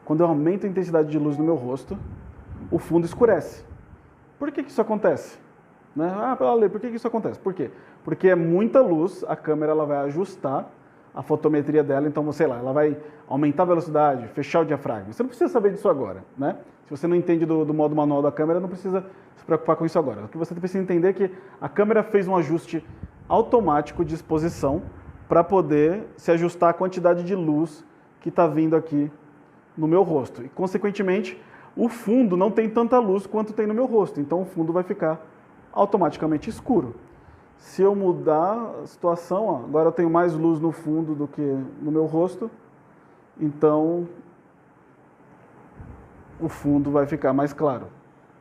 Quando eu aumento a intensidade de luz no meu rosto, o fundo escurece. Por que isso acontece? Né? Por que isso acontece? Por quê? Porque é muita luz, a câmera ela vai ajustar a fotometria dela, então, sei lá, ela vai aumentar a velocidade, fechar o diafragma. Você não precisa saber disso agora, né? Se você não entende do modo manual da câmera, não precisa se preocupar com isso agora. O que você precisa entender é que a câmera fez um ajuste automático de exposição para poder se ajustar à quantidade de luz que está vindo aqui no meu rosto. E, consequentemente, o fundo não tem tanta luz quanto tem no meu rosto, então o fundo vai ficar automaticamente escuro. Se eu mudar a situação, ó, agora eu tenho mais luz no fundo do que no meu rosto, então o fundo vai ficar mais claro.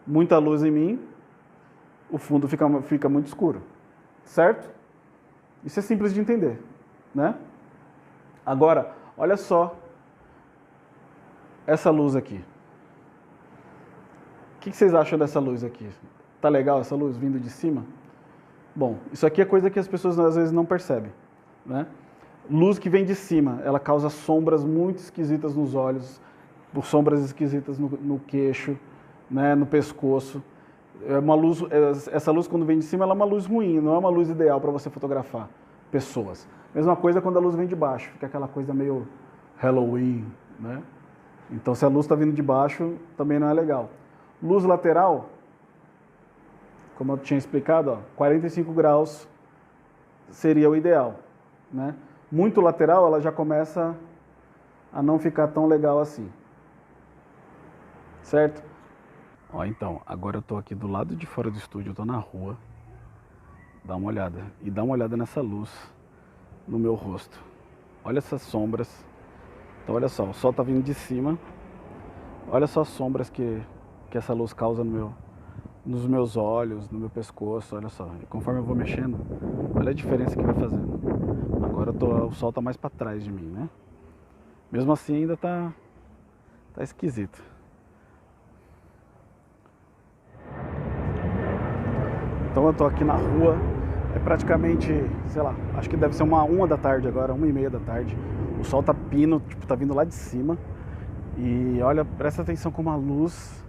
Muita luz em mim, o fundo fica muito escuro, certo? Isso é simples de entender, né? Agora, olha só essa luz aqui. O que vocês acham dessa luz aqui? Tá legal essa luz vindo de cima? Bom, isso aqui é coisa que as pessoas às vezes não percebem, né? Luz que vem de cima, ela causa sombras muito esquisitas nos olhos, sombras esquisitas no queixo, né, no pescoço. É uma luz, essa luz quando vem de cima, ela é uma luz ruim, não é uma luz ideal para você fotografar pessoas. Mesma coisa quando a luz vem de baixo, fica aquela coisa meio Halloween, né? Então se a luz está vindo de baixo, também não é legal. Luz lateral, como eu tinha explicado, ó, 45 graus seria o ideal, né? Muito lateral, ela já começa a não ficar tão legal assim, certo? Ó, então, agora eu tô aqui do lado de fora do estúdio, eu tô na rua, dá uma olhada, e dá uma olhada nessa luz no meu rosto. Olha essas sombras, então olha só, o sol tá vindo de cima, olha só as sombras que essa luz causa nos meus olhos, no meu pescoço, olha só. E conforme eu vou mexendo, olha a diferença que vai fazendo. Agora o sol tá mais para trás de mim, né? Mesmo assim ainda tá esquisito. Então eu tô aqui na rua, é praticamente, sei lá, acho que deve ser uma da tarde agora, 1h30 da tarde. O sol tá pino, tipo, tá vindo lá de cima. E olha, presta atenção como a luz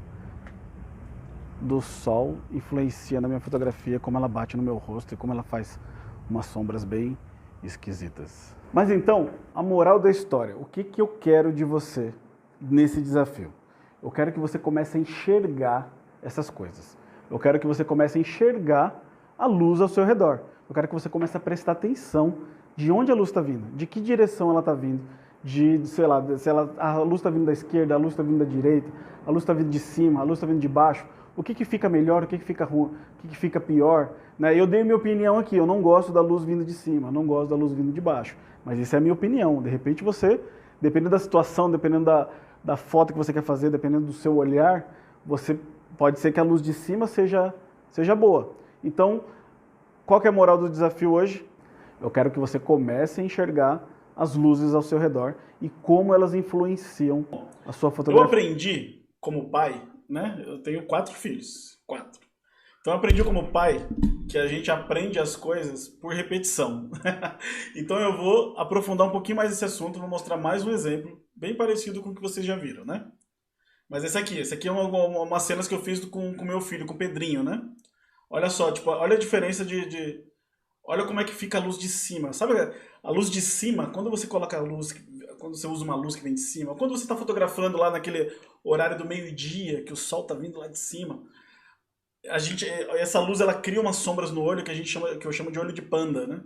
do sol influencia na minha fotografia, como ela bate no meu rosto e como ela faz umas sombras bem esquisitas. Mas então, a moral da história, o que eu quero de você nesse desafio? Eu quero que você comece a enxergar essas coisas. Eu quero que você comece a enxergar a luz ao seu redor. Eu quero que você comece a prestar atenção de onde a luz está vindo, de que direção ela está vindo, sei lá, se a luz está vindo da esquerda, a luz está vindo da direita, a luz está vindo de cima, a luz está vindo de baixo. O que fica melhor, o que fica ruim, o que fica pior, né? Eu dei minha opinião aqui, eu não gosto da luz vindo de cima, não gosto da luz vindo de baixo, mas isso é a minha opinião. De repente você, dependendo da situação, dependendo da foto que você quer fazer, dependendo do seu olhar, pode ser que a luz de cima seja boa. Então, qual que é a moral do desafio hoje? Eu quero que você comece a enxergar as luzes ao seu redor e como elas influenciam a sua fotografia. Eu aprendi como pai, né? Eu tenho 4 filhos, 4. Então eu aprendi como pai que a gente aprende as coisas por repetição. Então eu vou aprofundar um pouquinho mais esse assunto, vou mostrar mais um exemplo bem parecido com o que vocês já viram, né? Mas esse aqui é umas cenas que eu fiz com meu filho, com o Pedrinho, né? Olha só, tipo, olha a diferença olha como é que fica a luz de cima. Sabe a luz de cima, quando você coloca a luz, quando você usa uma luz que vem de cima, quando você está fotografando lá naquele horário do meio-dia, que o sol tá vindo lá de cima, essa luz ela cria umas sombras no olho que que eu chamo de olho de panda, né?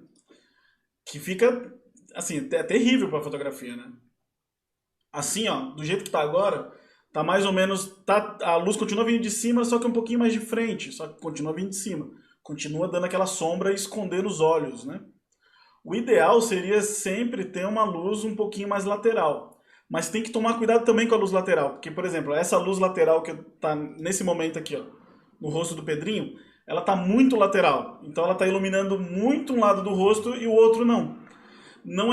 Que fica, assim, é terrível para fotografia, né? Assim, ó, do jeito que tá agora, tá mais ou menos, a luz continua vindo de cima, só que um pouquinho mais de frente, só que continua vindo de cima. Continua dando aquela sombra e escondendo os olhos, né? O ideal seria sempre ter uma luz um pouquinho mais lateral. Mas tem que tomar cuidado também com a luz lateral, porque, por exemplo, essa luz lateral que tá nesse momento aqui, ó, no rosto do Pedrinho, ela tá muito lateral. Então ela tá iluminando muito um lado do rosto e o outro não.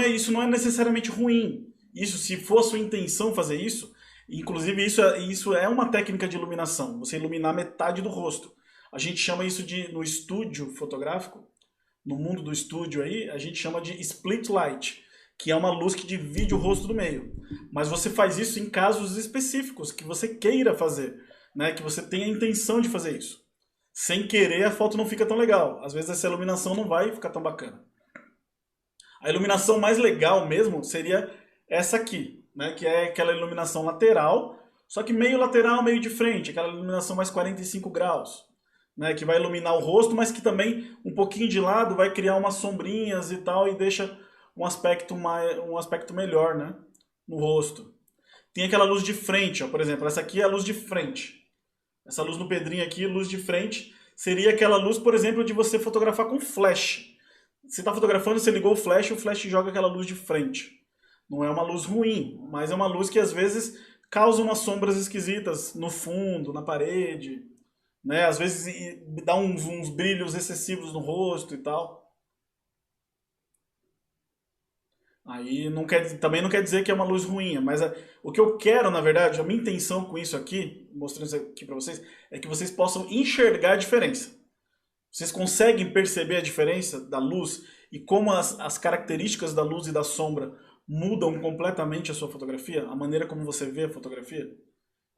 Isso não é necessariamente ruim. Isso, se for a sua intenção fazer isso, inclusive isso é uma técnica de iluminação, você iluminar metade do rosto. A gente chama isso no estúdio fotográfico, no mundo do estúdio aí, a gente chama de split light, que é uma luz que divide o rosto do meio. Mas você faz isso em casos específicos que você queira fazer, né? Que você tenha a intenção de fazer isso. Sem querer, a foto não fica tão legal. Às vezes essa iluminação não vai ficar tão bacana. A iluminação mais legal mesmo seria essa aqui, né? Que é aquela iluminação lateral, só que meio lateral, meio de frente, aquela iluminação mais 45 graus, né? Que vai iluminar o rosto, mas que também um pouquinho de lado vai criar umas sombrinhas e tal e deixa um aspecto melhor, né? No rosto. Tem aquela luz de frente, ó, por exemplo, essa aqui é a luz de frente. Essa luz no Pedrinho aqui, luz de frente, seria aquela luz, por exemplo, de você fotografar com flash. Você está fotografando, você ligou o flash joga aquela luz de frente. Não é uma luz ruim, mas é uma luz que às vezes causa umas sombras esquisitas no fundo, na parede, né? Às vezes dá uns brilhos excessivos no rosto e tal. Aí também não quer dizer que é uma luz ruim, mas o que eu quero, na verdade, a minha intenção com isso aqui, mostrando isso aqui para vocês, é que vocês possam enxergar a diferença. Vocês conseguem perceber a diferença da luz e como as características da luz e da sombra mudam completamente a sua fotografia? A maneira como você vê a fotografia?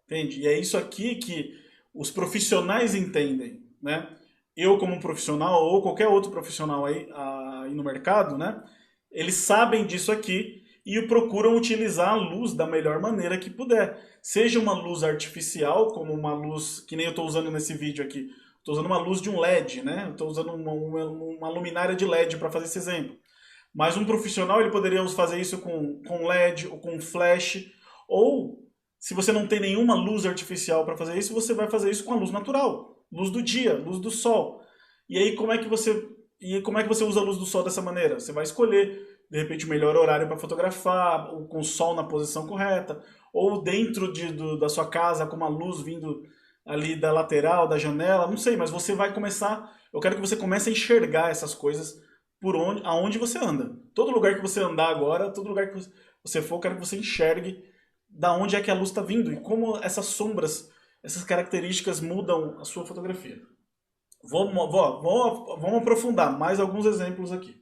Entende? E é isso aqui que os profissionais entendem, né? Eu como profissional ou qualquer outro profissional aí no mercado, né? Eles sabem disso aqui e procuram utilizar a luz da melhor maneira que puder. Seja uma luz artificial, como uma luz que nem eu estou usando nesse vídeo aqui. Estou usando uma luz de um LED, né? Estou usando uma luminária de LED para fazer esse exemplo. Mas um profissional ele poderia fazer isso com LED ou com flash. Ou, se você não tem nenhuma luz artificial para fazer isso, você vai fazer isso com a luz natural. Luz do dia, luz do sol. E aí como é que você usa a luz do sol dessa maneira? Você vai escolher, de repente, o melhor horário para fotografar, ou com o sol na posição correta, ou dentro da sua casa com uma luz vindo ali da lateral, da janela, não sei, mas você vai começar, eu quero que você comece a enxergar essas coisas aonde você anda. Todo lugar que você andar agora, todo lugar que você for, eu quero que você enxergue da onde é que a luz está vindo e como essas sombras, essas características mudam a sua fotografia. Vamos aprofundar mais alguns exemplos aqui.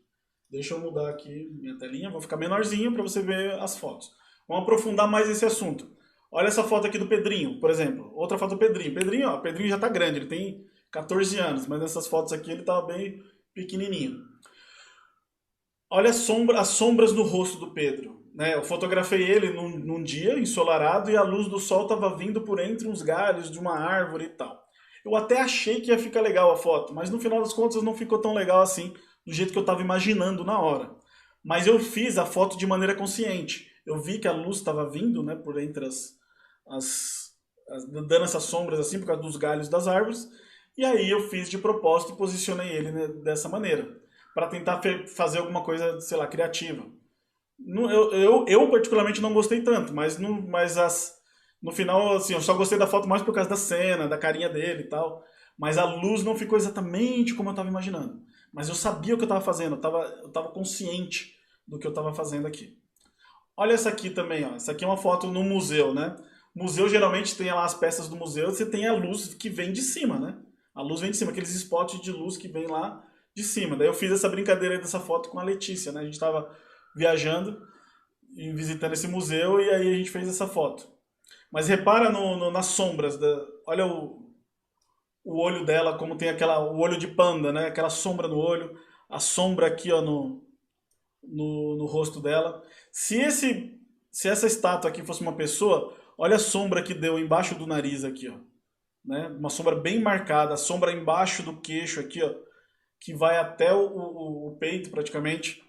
Deixa eu mudar aqui minha telinha, vou ficar menorzinho para você ver as fotos. Vamos aprofundar mais esse assunto. Olha essa foto aqui do Pedrinho, por exemplo. Outra foto do Pedrinho. Pedrinho já está grande, ele tem 14 anos, mas nessas fotos aqui ele está bem pequenininho. Olha as sombras no rosto do Pedro. Né? Eu fotografei ele num dia ensolarado e a luz do sol estava vindo por entre uns galhos de uma árvore e tal. Eu até achei que ia ficar legal a foto, mas no final das contas não ficou tão legal assim, do jeito que eu estava imaginando na hora. Mas eu fiz a foto de maneira consciente. Eu vi que a luz estava vindo, né, por entre dando essas sombras assim por causa dos galhos das árvores. E aí eu fiz de propósito e posicionei ele, né, dessa maneira, para tentar fazer alguma coisa, sei lá, criativa. Eu particularmente não gostei tanto, mas no final, assim, eu só gostei da foto mais por causa da cena, da carinha dele e tal. Mas a luz não ficou exatamente como eu estava imaginando. Mas eu sabia o que eu estava fazendo, eu estava consciente do que eu estava fazendo aqui. Olha essa aqui também, ó. Essa aqui é uma foto no museu, né? Museu geralmente tem lá as peças do museu, você tem a luz que vem de cima, né? A luz vem de cima, aqueles spots de luz que vem lá de cima. Daí eu fiz essa brincadeira aí dessa foto com a Letícia, né? A gente estava viajando e visitando esse museu e aí a gente fez essa foto. Mas repara nas sombras. Olha o olho dela, como tem o olho de panda, né? Aquela sombra no olho, a sombra aqui ó, no rosto dela. Se essa estátua aqui fosse uma pessoa, olha a sombra que deu embaixo do nariz aqui, ó. Né? Uma sombra bem marcada, a sombra embaixo do queixo aqui, ó, que vai até o peito praticamente.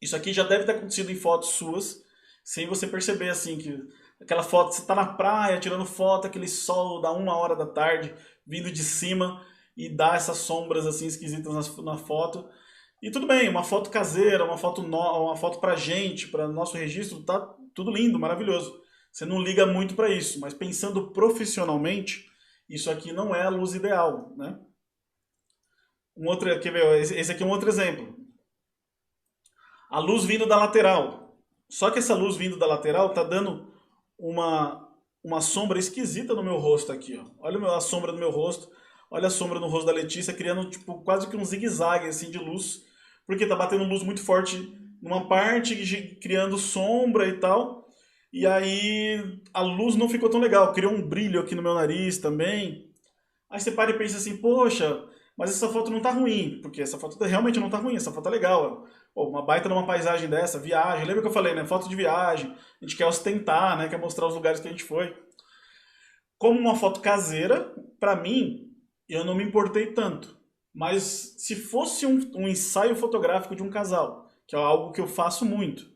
Isso aqui já deve ter acontecido em fotos suas, sem você perceber assim que aquela foto, você tá na praia tirando foto, aquele sol da 1 hora da tarde, vindo de cima e dá essas sombras assim esquisitas na foto. E tudo bem, uma foto caseira, uma foto pra gente, para nosso registro, tá tudo lindo, maravilhoso. Você não liga muito para isso, mas pensando profissionalmente, isso aqui não é a luz ideal, né? Quer ver, esse aqui é um outro exemplo. A luz vindo da lateral. Só que essa luz vindo da lateral tá dando uma sombra esquisita no meu rosto aqui, ó. Olha a sombra no meu rosto, olha a sombra no rosto da Letícia, criando tipo quase que um zigue-zague assim de luz, porque tá batendo luz muito forte numa parte, criando sombra e tal. E aí a luz não ficou tão legal, criou um brilho aqui no meu nariz também. Aí você para e pensa assim, poxa, mas essa foto não tá ruim, porque essa foto realmente não tá ruim, essa foto é legal. Pô, uma baita numa paisagem dessa, viagem, lembra que eu falei, né? Foto de viagem, a gente quer ostentar, né? Quer mostrar os lugares que a gente foi. Como uma foto caseira, pra mim, eu não me importei tanto. Mas se fosse um ensaio fotográfico de um casal, que é algo que eu faço muito,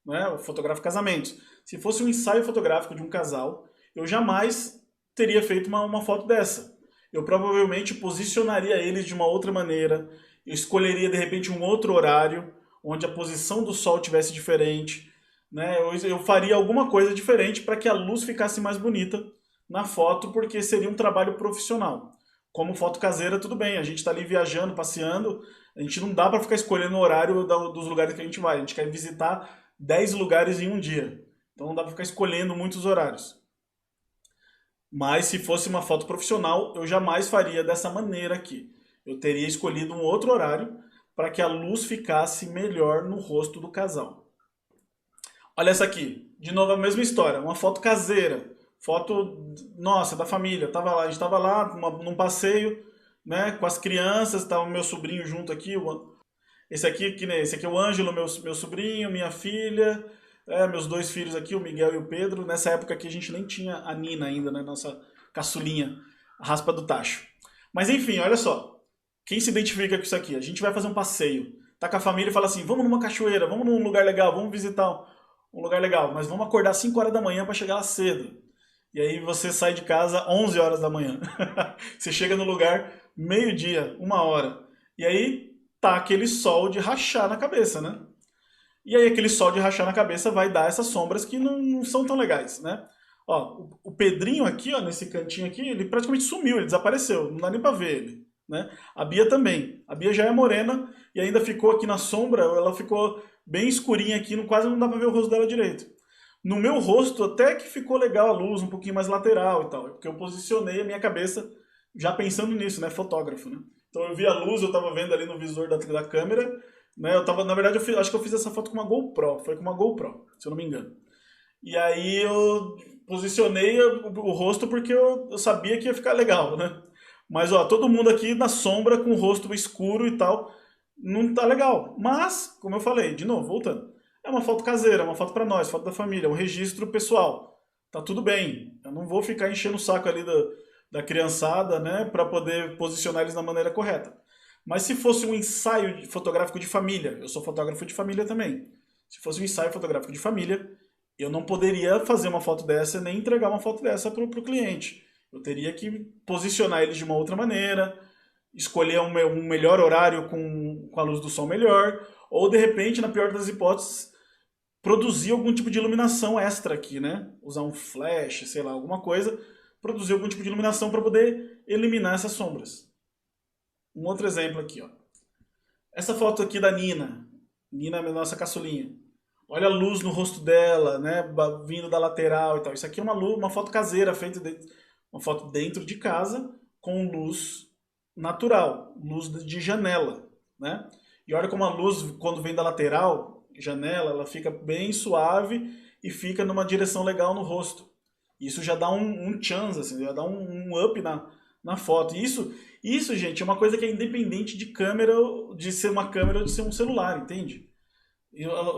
né? Eu fotografo casamentos. Se fosse um ensaio fotográfico de um casal, eu jamais teria feito uma foto dessa. Eu provavelmente posicionaria eles de uma outra maneira, eu escolheria de repente um outro horário, onde a posição do sol tivesse diferente, né? Eu faria alguma coisa diferente para que a luz ficasse mais bonita na foto, porque seria um trabalho profissional. Como foto caseira, tudo bem, a gente está ali viajando, passeando, a gente não dá para ficar escolhendo o horário dos lugares que a gente vai, a gente quer visitar 10 lugares em um dia, então não dá para ficar escolhendo muitos horários. Mas se fosse uma foto profissional, eu jamais faria dessa maneira aqui. Eu teria escolhido um outro horário para que a luz ficasse melhor no rosto do casal. Olha essa aqui, de novo a mesma história, uma foto caseira, foto nossa da família. A gente estava lá num passeio, né, com as crianças, estava o meu sobrinho junto aqui, esse aqui é o Ângelo, meu sobrinho, minha filha, meus dois filhos aqui, o Miguel e o Pedro. Nessa época aqui a gente nem tinha a Nina ainda, né? Nossa caçulinha, a raspa do tacho. Mas enfim, olha só. Quem se identifica com isso aqui? A gente vai fazer um passeio. Tá com a família e fala assim, vamos numa cachoeira, vamos num lugar legal, vamos visitar um lugar legal. Mas vamos acordar 5 horas da manhã para chegar lá cedo. E aí você sai de casa 11 horas da manhã. Você chega no lugar meio-dia, 1 hora. E aí tá aquele sol de rachar na cabeça, né? E aí aquele sol de rachar na cabeça vai dar essas sombras que não são tão legais, né? Ó, o Pedrinho aqui, ó, nesse cantinho aqui, ele praticamente sumiu, ele desapareceu, não dá nem pra ver ele, né? A Bia também. A Bia já é morena e ainda ficou aqui na sombra, ela ficou bem escurinha aqui, quase não dá pra ver o rosto dela direito. No meu rosto até que ficou legal a luz, um pouquinho mais lateral e tal, porque eu posicionei a minha cabeça já pensando nisso, né? Fotógrafo, né? Então eu vi a luz, eu tava vendo ali no visor da câmera, né? Na verdade, acho que eu fiz essa foto com uma GoPro. Foi com uma GoPro, se eu não me engano. E aí eu posicionei o rosto porque eu sabia que ia ficar legal, né? Mas ó, todo mundo aqui na sombra com o rosto escuro e tal, não tá legal. Mas, como eu falei, de novo, voltando, é uma foto caseira, uma foto para nós, foto da família, um registro pessoal. Tá tudo bem. Eu não vou ficar enchendo o saco ali da criançada, né, para poder posicionar eles da maneira correta. Mas se fosse um ensaio fotográfico de família, eu sou fotógrafo de família também. Se fosse um ensaio fotográfico de família, eu não poderia fazer uma foto dessa nem entregar uma foto dessa para o cliente. Eu teria que posicionar eles de uma outra maneira, escolher um melhor horário com a luz do sol melhor, ou de repente, na pior das hipóteses, produzir algum tipo de iluminação extra aqui, né? Usar um flash, sei lá, alguma coisa, produzir algum tipo de iluminação para poder eliminar essas sombras. Um outro exemplo aqui, ó. Essa foto aqui da Nina. Nina é a nossa caçulinha. Olha a luz no rosto dela, né? Vindo da lateral e tal. Isso aqui é uma foto caseira, uma foto dentro de casa, com luz natural, luz de janela, né? E olha como a luz, quando vem da lateral, janela, ela fica bem suave e fica numa direção legal no rosto. Isso já dá um chance, assim, já dá um up na foto. E isso, gente, é uma coisa que é independente de câmera, de ser uma câmera ou de ser um celular, entende?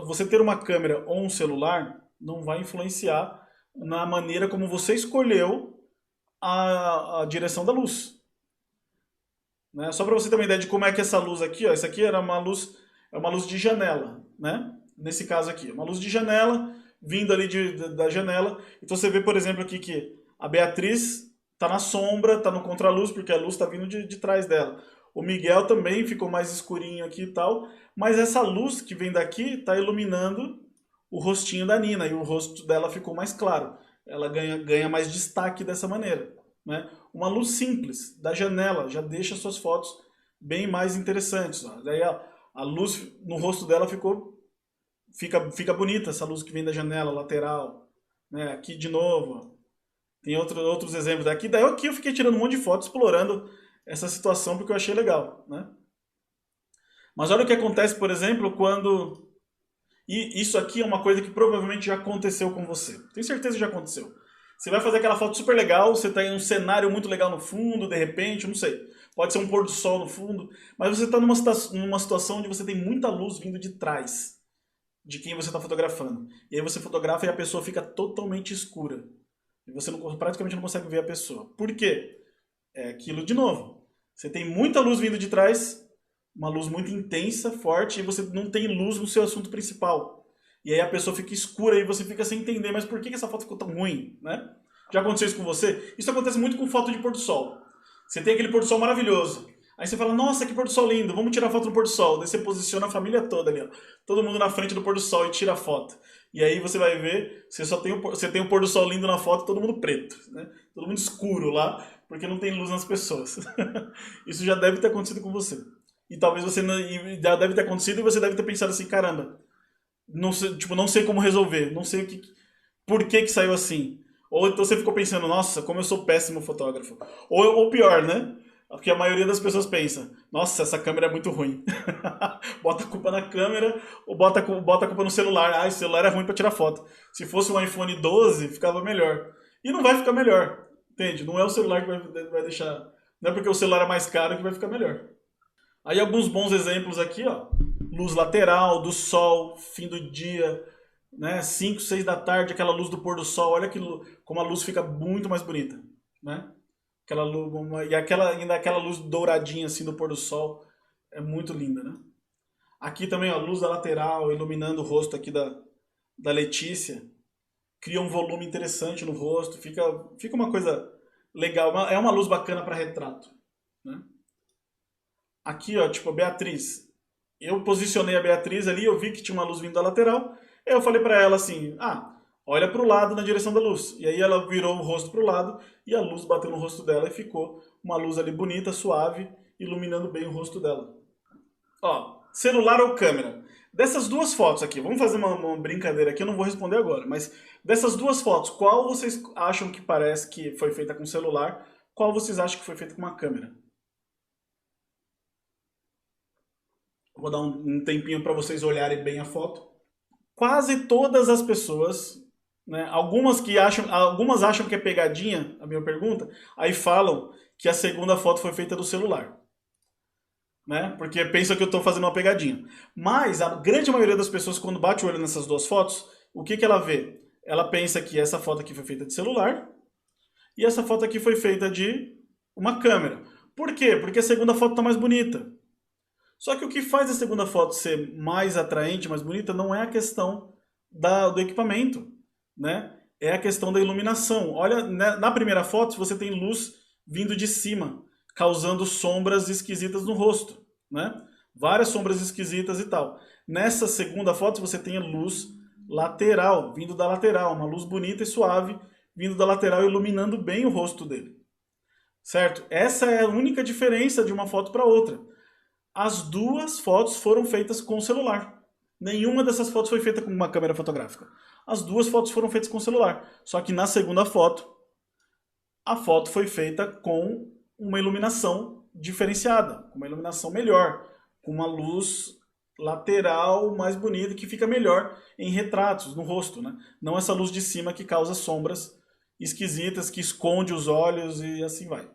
Você ter uma câmera ou um celular não vai influenciar na maneira como você escolheu a direção da luz. Né? Só para você ter uma ideia de como é que essa luz aqui, ó, essa aqui era é uma luz de janela, né? Nesse caso aqui, uma luz de janela vindo ali da janela. Então você vê, por exemplo, aqui que a Beatriz está na sombra, está no contraluz, porque a luz está vindo de trás dela. O Miguel também ficou mais escurinho aqui e tal, mas essa luz que vem daqui está iluminando o rostinho da Nina e o rosto dela ficou mais claro. Ela ganha mais destaque dessa maneira. Né? Uma luz simples da janela já deixa suas fotos bem mais interessantes. Ó. Daí a luz no rosto dela fica bonita, essa luz que vem da janela lateral. Né? Aqui de novo. Ó. Tem outros exemplos aqui. Daí aqui eu fiquei tirando um monte de fotos explorando essa situação porque eu achei legal. Né? Mas olha o que acontece, por exemplo, quando... E isso aqui é uma coisa que provavelmente já aconteceu com você. Tenho certeza que já aconteceu. Você vai fazer aquela foto super legal, você está em um cenário muito legal no fundo, de repente, não sei. Pode ser um pôr do sol no fundo, mas você está numa situação onde você tem muita luz vindo de trás de quem você está fotografando. E aí você fotografa e a pessoa fica totalmente escura. E você praticamente não consegue ver a pessoa. Por quê? É aquilo de novo. Você tem muita luz vindo de trás, uma luz muito intensa, forte, e você não tem luz no seu assunto principal. E aí a pessoa fica escura e você fica sem entender, mas por que essa foto ficou tão ruim, né? Já aconteceu isso com você? Isso acontece muito com foto de pôr do sol. Você tem aquele pôr do sol maravilhoso. Aí você fala, nossa, que pôr do sol lindo, vamos tirar foto no pôr do sol. Daí você posiciona a família toda ali, ó. Todo mundo na frente do pôr do sol e tira a foto. E aí você vai ver, você tem o pôr do sol lindo na foto e todo mundo preto, né? Todo mundo escuro lá, porque não tem luz nas pessoas. Isso já deve ter acontecido com você. E talvez você não, já deve ter acontecido e você deve ter pensado assim, caramba, não sei, tipo, não sei como resolver, não sei por que saiu assim. Ou então você ficou pensando, nossa, como eu sou péssimo fotógrafo. Ou pior, né? Porque a maioria das pessoas pensa, nossa, essa câmera é muito ruim. Bota a culpa na câmera ou bota a culpa no celular. Ah, esse celular é ruim para tirar foto. Se fosse um iPhone 12, ficava melhor. E não vai ficar melhor, entende? Não é o celular que vai deixar... Não é porque o celular é mais caro que vai ficar melhor. Aí alguns bons exemplos aqui, ó. Luz lateral, do sol, fim do dia, né? 5, 6 da tarde, aquela luz do pôr do sol. Olha como a luz fica muito mais bonita, né? Aquela luz, ainda aquela luz douradinha assim do pôr do sol é muito linda, né? Aqui também, ó, luz da lateral iluminando o rosto aqui da Letícia. Cria um volume interessante no rosto, fica uma coisa legal. É uma luz bacana para retrato, né? Aqui, ó, tipo, a Beatriz. Eu posicionei a Beatriz ali, eu vi que tinha uma luz vindo da lateral. Aí eu falei pra ela assim, olha pro lado na direção da luz. E aí ela virou o rosto pro lado e a luz bateu no rosto dela e ficou uma luz ali bonita, suave, iluminando bem o rosto dela. Ó, celular ou câmera? Dessas duas fotos aqui, vamos fazer uma brincadeira aqui, eu não vou responder agora, mas dessas duas fotos, qual vocês acham que parece que foi feita com celular? Qual vocês acham que foi feita com uma câmera? Vou dar um tempinho para vocês olharem bem a foto. Quase todas as pessoas, né, algumas acham que é pegadinha, a minha pergunta, aí falam que a segunda foto foi feita do celular. Né? Porque pensam que eu estou fazendo uma pegadinha. Mas a grande maioria das pessoas, quando bate o olho nessas duas fotos, o que ela vê? Ela pensa que essa foto aqui foi feita de celular e essa foto aqui foi feita de uma câmera. Por quê? Porque a segunda foto está mais bonita. Só que o que faz a segunda foto ser mais atraente, mais bonita, não é a questão do equipamento, né? É a questão da iluminação. Olha, na primeira foto você tem luz vindo de cima, causando sombras esquisitas no rosto, né? Várias sombras esquisitas e tal. Nessa segunda foto você tem a luz lateral, vindo da lateral, uma luz bonita e suave, vindo da lateral, iluminando bem o rosto dele. Certo? Essa é a única diferença de uma foto para outra. As duas fotos foram feitas com o celular. Nenhuma dessas fotos foi feita com uma câmera fotográfica. As duas fotos foram feitas com o celular. Só que na segunda foto, a foto foi feita com uma iluminação diferenciada, com uma iluminação melhor, com uma luz lateral mais bonita que fica melhor em retratos, no rosto, né? Não essa luz de cima que causa sombras esquisitas, que esconde os olhos e assim vai.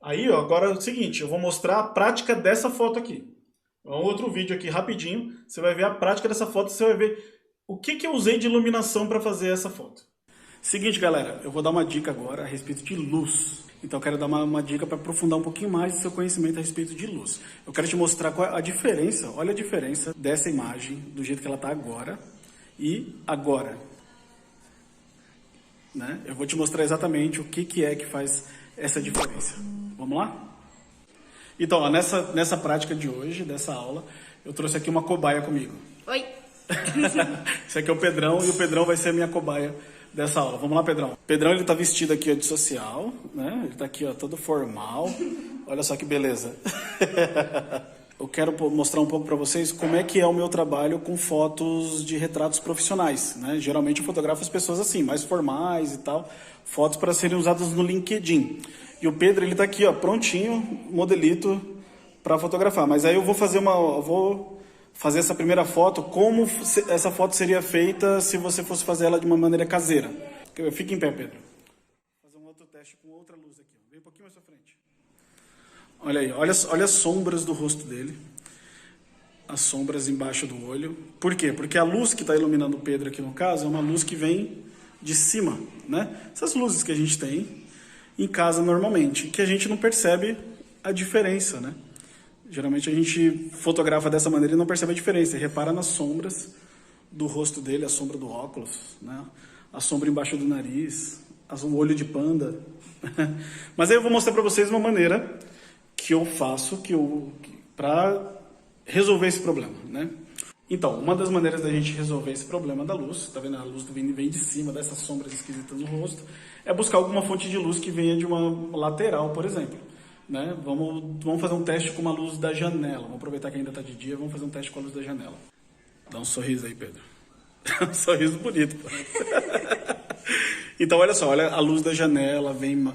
Aí, ó, agora é o seguinte, eu vou mostrar a prática dessa foto aqui. Um outro vídeo aqui rapidinho, você vai ver a prática dessa foto, você vai ver o que eu usei de iluminação para fazer essa foto. Seguinte, galera, eu vou dar uma dica agora a respeito de luz. Então eu quero dar uma dica para aprofundar um pouquinho mais o seu conhecimento a respeito de luz. Eu quero te mostrar qual é a diferença, olha a diferença dessa imagem, do jeito que ela está agora e agora. Né? Eu vou te mostrar exatamente o que é que faz essa diferença. Vamos lá? Então, ó, nessa prática de hoje, dessa aula, eu trouxe aqui uma cobaia comigo. Oi! Esse aqui é o Pedrão e o Pedrão vai ser a minha cobaia dessa aula. Vamos lá, Pedrão. O Pedrão, ele tá vestido aqui ó, de social, né? Ele tá aqui ó, todo formal. Olha só que beleza. Eu quero mostrar um pouco para vocês como é que é o meu trabalho com fotos de retratos profissionais, né? Geralmente eu fotografo as pessoas assim, mais formais e tal, fotos para serem usadas no LinkedIn. E o Pedro, ele tá aqui, ó, prontinho, modelito para fotografar. Mas aí eu vou fazer essa primeira foto, como essa foto seria feita se você fosse fazer ela de uma maneira caseira. Fica em pé, Pedro. Vou fazer um outro teste com outra luz aqui. Vem um pouquinho mais pra frente. Olha aí, olha as sombras do rosto dele. As sombras embaixo do olho. Por quê? Porque a luz que está iluminando o Pedro aqui no caso é uma luz que vem de cima, né? Essas luzes que a gente tem em casa normalmente, que a gente não percebe a diferença, né? Geralmente a gente fotografa dessa maneira e não percebe a diferença. Repara nas sombras do rosto dele, a sombra do óculos, né? A sombra embaixo do nariz, o olho de panda. Mas aí eu vou mostrar para vocês uma maneira que eu faço para resolver esse problema, né? Então, uma das maneiras da gente resolver esse problema da luz, tá vendo? A luz vem de cima dessas sombras esquisitas no rosto, é buscar alguma fonte de luz que venha de uma lateral, por exemplo. Né? Vamos fazer um teste com uma luz da janela. Vamos aproveitar que ainda está de dia, vamos fazer um teste com a luz da janela. Dá um sorriso aí, Pedro. Um sorriso bonito. Pô. Então, olha só, olha a luz da janela, vem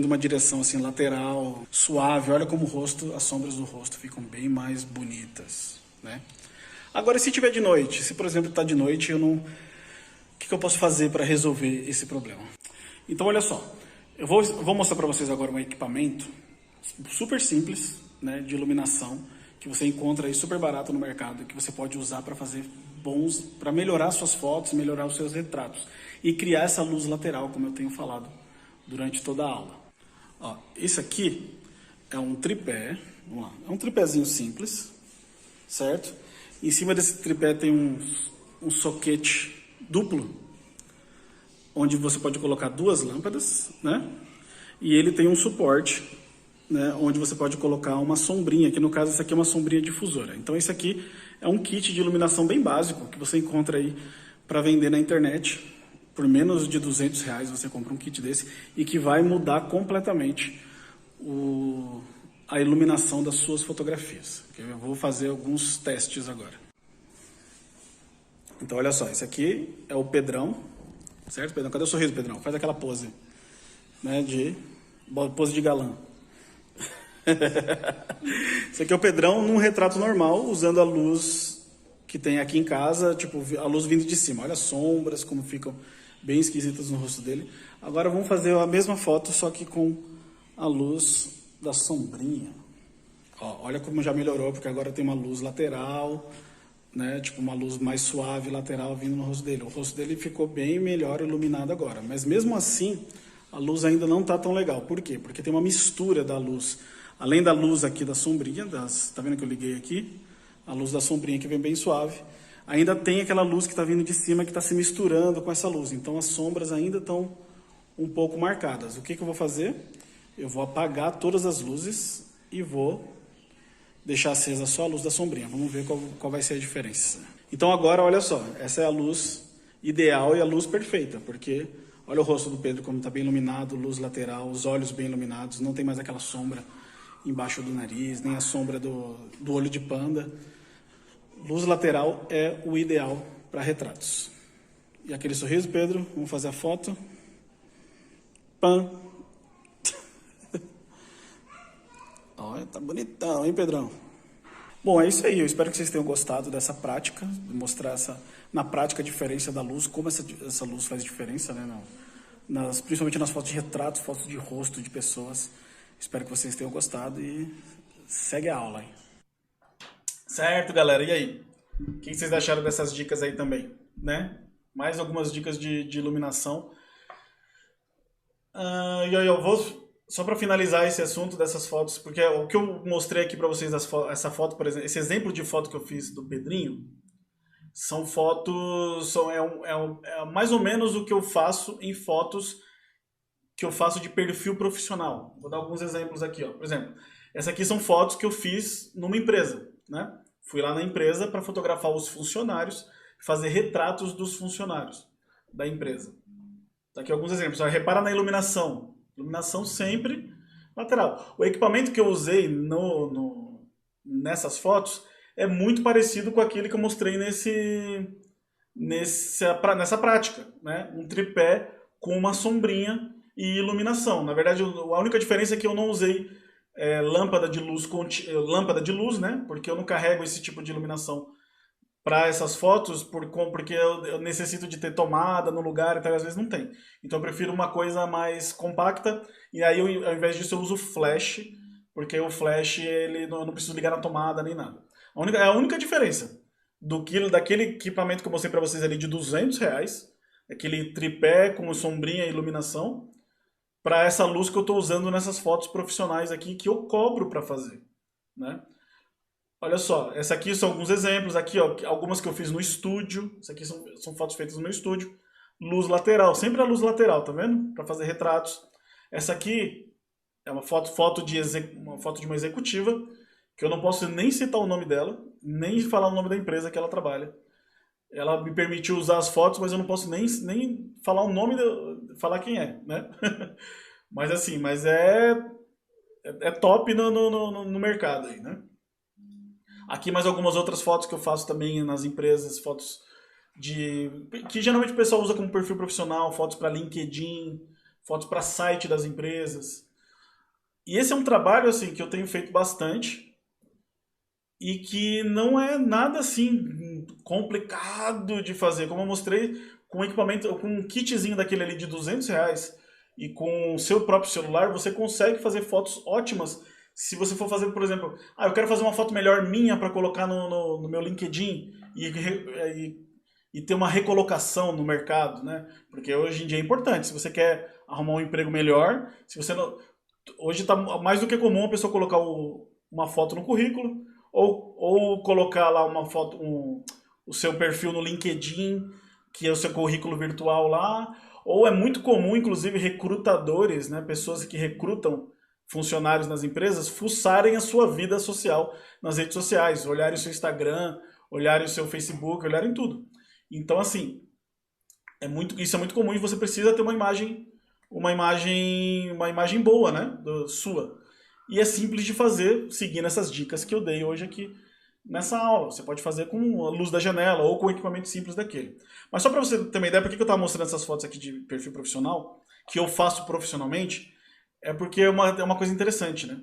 de uma direção assim lateral, suave. Olha como as sombras do rosto ficam bem mais bonitas. Né? Agora, se tiver de noite, se por exemplo está de noite, o que eu posso fazer para resolver esse problema? Então, olha só. Eu vou mostrar para vocês agora um equipamento super simples, né, de iluminação, que você encontra aí super barato no mercado, que você pode usar para melhorar suas fotos, melhorar os seus retratos e criar essa luz lateral, como eu tenho falado durante toda a aula. Ó, esse aqui é um tripé, vamos lá, é um tripézinho simples, certo? Em cima desse tripé tem um soquete duplo, onde você pode colocar duas lâmpadas, né? E ele tem um suporte, né? Onde você pode colocar uma sombrinha, que no caso essa aqui é uma sombrinha difusora. Então esse aqui é um kit de iluminação bem básico, que você encontra aí para vender na internet. Por menos de R$200 você compra um kit desse, e que vai mudar completamente a iluminação das suas fotografias. Eu vou fazer alguns testes agora. Então olha só, esse aqui é o Pedrão. Certo, Pedrão? Cadê o sorriso, Pedrão? Faz aquela pose, né, pose de galã. Esse aqui é o Pedrão num retrato normal, usando a luz que tem aqui em casa, tipo, a luz vindo de cima. Olha as sombras, como ficam bem esquisitas no rosto dele. Agora vamos fazer a mesma foto, só que com a luz da sombrinha. Ó, olha como já melhorou, porque agora tem uma luz lateral, né, tipo uma luz mais suave lateral vindo no rosto dele. O rosto dele ficou bem melhor iluminado agora, mas mesmo assim a luz ainda não está tão legal. Por quê? Porque tem uma mistura da luz, além da luz aqui da sombrinha, tá vendo que eu liguei aqui? A luz da sombrinha que vem bem suave, ainda tem aquela luz que está vindo de cima que está se misturando com essa luz, então as sombras ainda estão um pouco marcadas. O que eu vou fazer? Eu vou apagar todas as luzes e vou deixar acesa só a luz da sombrinha. Vamos ver qual vai ser a diferença. Então agora, olha só, essa é a luz ideal e a luz perfeita, porque olha o rosto do Pedro como está bem iluminado, luz lateral, os olhos bem iluminados, não tem mais aquela sombra embaixo do nariz, nem a sombra do olho de panda. Luz lateral é o ideal para retratos. E aquele sorriso, Pedro, vamos fazer a foto. Pã! Olha, tá bonitão, hein, Pedrão? Bom, é isso aí. Eu espero que vocês tenham gostado dessa prática, de mostrar na prática a diferença da luz, como essa luz faz diferença, né, principalmente nas fotos de retratos, fotos de rosto de pessoas. Espero que vocês tenham gostado e segue a aula aí. Certo, galera. E aí? O que vocês acharam dessas dicas aí também, né? Mais algumas dicas de iluminação. E aí eu vou, só para finalizar esse assunto dessas fotos, porque o que eu mostrei aqui para vocês, essa foto, por exemplo, esse exemplo de foto que eu fiz do Pedrinho, são fotos, é mais ou menos o que eu faço em fotos que eu faço de perfil profissional. Vou dar alguns exemplos aqui, ó. Por exemplo, essa aqui são fotos que eu fiz numa empresa, né? Fui lá na empresa para fotografar os funcionários, fazer retratos dos funcionários da empresa. Tá aqui alguns exemplos. Repara na iluminação. Iluminação sempre lateral. O equipamento que eu usei nessas fotos é muito parecido com aquele que eu mostrei nessa prática, né? Um tripé com uma sombrinha e iluminação. Na verdade, a única diferença é que eu não usei lâmpada de luz, né? Porque eu não carrego esse tipo de iluminação para essas fotos porque eu necessito de ter tomada no lugar, então às vezes não tem. Então eu prefiro uma coisa mais compacta e aí ao invés disso eu uso flash, porque o flash eu não preciso ligar na tomada nem nada. A única diferença daquele equipamento que eu mostrei para vocês ali de R$ 200, aquele tripé com sombrinha e iluminação, para essa luz que eu estou usando nessas fotos profissionais aqui que eu cobro para fazer, né? Olha só, essa aqui são alguns exemplos, aqui ó, algumas que eu fiz no estúdio, isso aqui são fotos feitas no meu estúdio, luz lateral, sempre a luz lateral, tá vendo? Para fazer retratos. Essa aqui é uma foto de uma executiva, que eu não posso nem citar o nome dela, nem falar o nome da empresa que ela trabalha. Ela me permitiu usar as fotos, mas eu não posso nem falar o nome, falar quem é, né? Mas assim, é top no mercado aí, né? Aqui mais algumas outras fotos que eu faço também nas empresas, fotos que geralmente o pessoal usa como perfil profissional, fotos para LinkedIn, fotos para site das empresas. E esse é um trabalho assim que eu tenho feito bastante e que não é nada assim complicado de fazer, como eu mostrei com um equipamento, com um kitzinho daquele ali de R$ 200 e com o seu próprio celular, você consegue fazer fotos ótimas. Se você for fazer, por exemplo, eu quero fazer uma foto melhor minha para colocar no meu LinkedIn e ter uma recolocação no mercado, né? Porque hoje em dia é importante. Se você quer arrumar um emprego melhor, se você não, hoje está mais do que comum a pessoa colocar uma foto no currículo ou colocar lá uma foto, o seu perfil no LinkedIn, que é o seu currículo virtual lá. Ou é muito comum, inclusive, recrutadores, né? Pessoas que recrutam funcionários nas empresas, fuçarem a sua vida social nas redes sociais, olharem o seu Instagram, olharem o seu Facebook, olharem tudo. Então, assim, isso é muito comum e você precisa ter uma imagem boa, né, sua. E é simples de fazer, seguindo essas dicas que eu dei hoje aqui nessa aula. Você pode fazer com a luz da janela ou com um equipamento simples daquele. Mas só para você ter uma ideia, por que eu estava mostrando essas fotos aqui de perfil profissional, que eu faço profissionalmente, é porque é uma coisa interessante, né?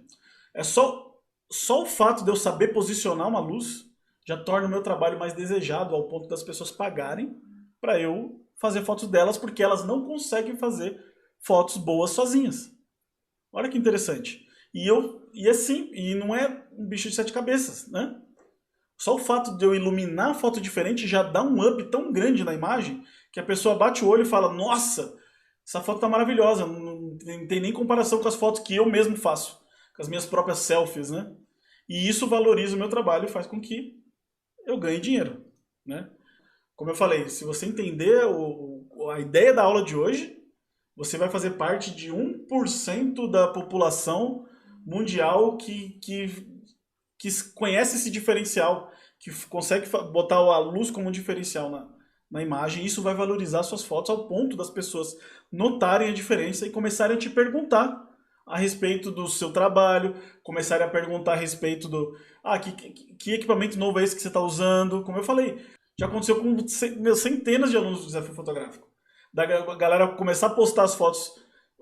É só o fato de eu saber posicionar uma luz já torna o meu trabalho mais desejado ao ponto das pessoas pagarem para eu fazer fotos delas, porque elas não conseguem fazer fotos boas sozinhas. Olha que interessante. E não é um bicho de sete cabeças, né? Só o fato de eu iluminar a foto diferente já dá um up tão grande na imagem que a pessoa bate o olho e fala: nossa, essa foto tá maravilhosa, não tem nem comparação com as fotos que eu mesmo faço, com as minhas próprias selfies, né? E isso valoriza o meu trabalho e faz com que eu ganhe dinheiro, né? Como eu falei, se você entender a ideia da aula de hoje, você vai fazer parte de 1% da população mundial que conhece esse diferencial, que consegue botar a luz como um diferencial na imagem, e isso vai valorizar suas fotos ao ponto das pessoas notarem a diferença e começarem a te perguntar a respeito do seu trabalho, começarem a perguntar a respeito que equipamento novo é esse que você está usando. Como eu falei, já aconteceu com centenas de alunos do desafio fotográfico. Da galera começar a postar as fotos,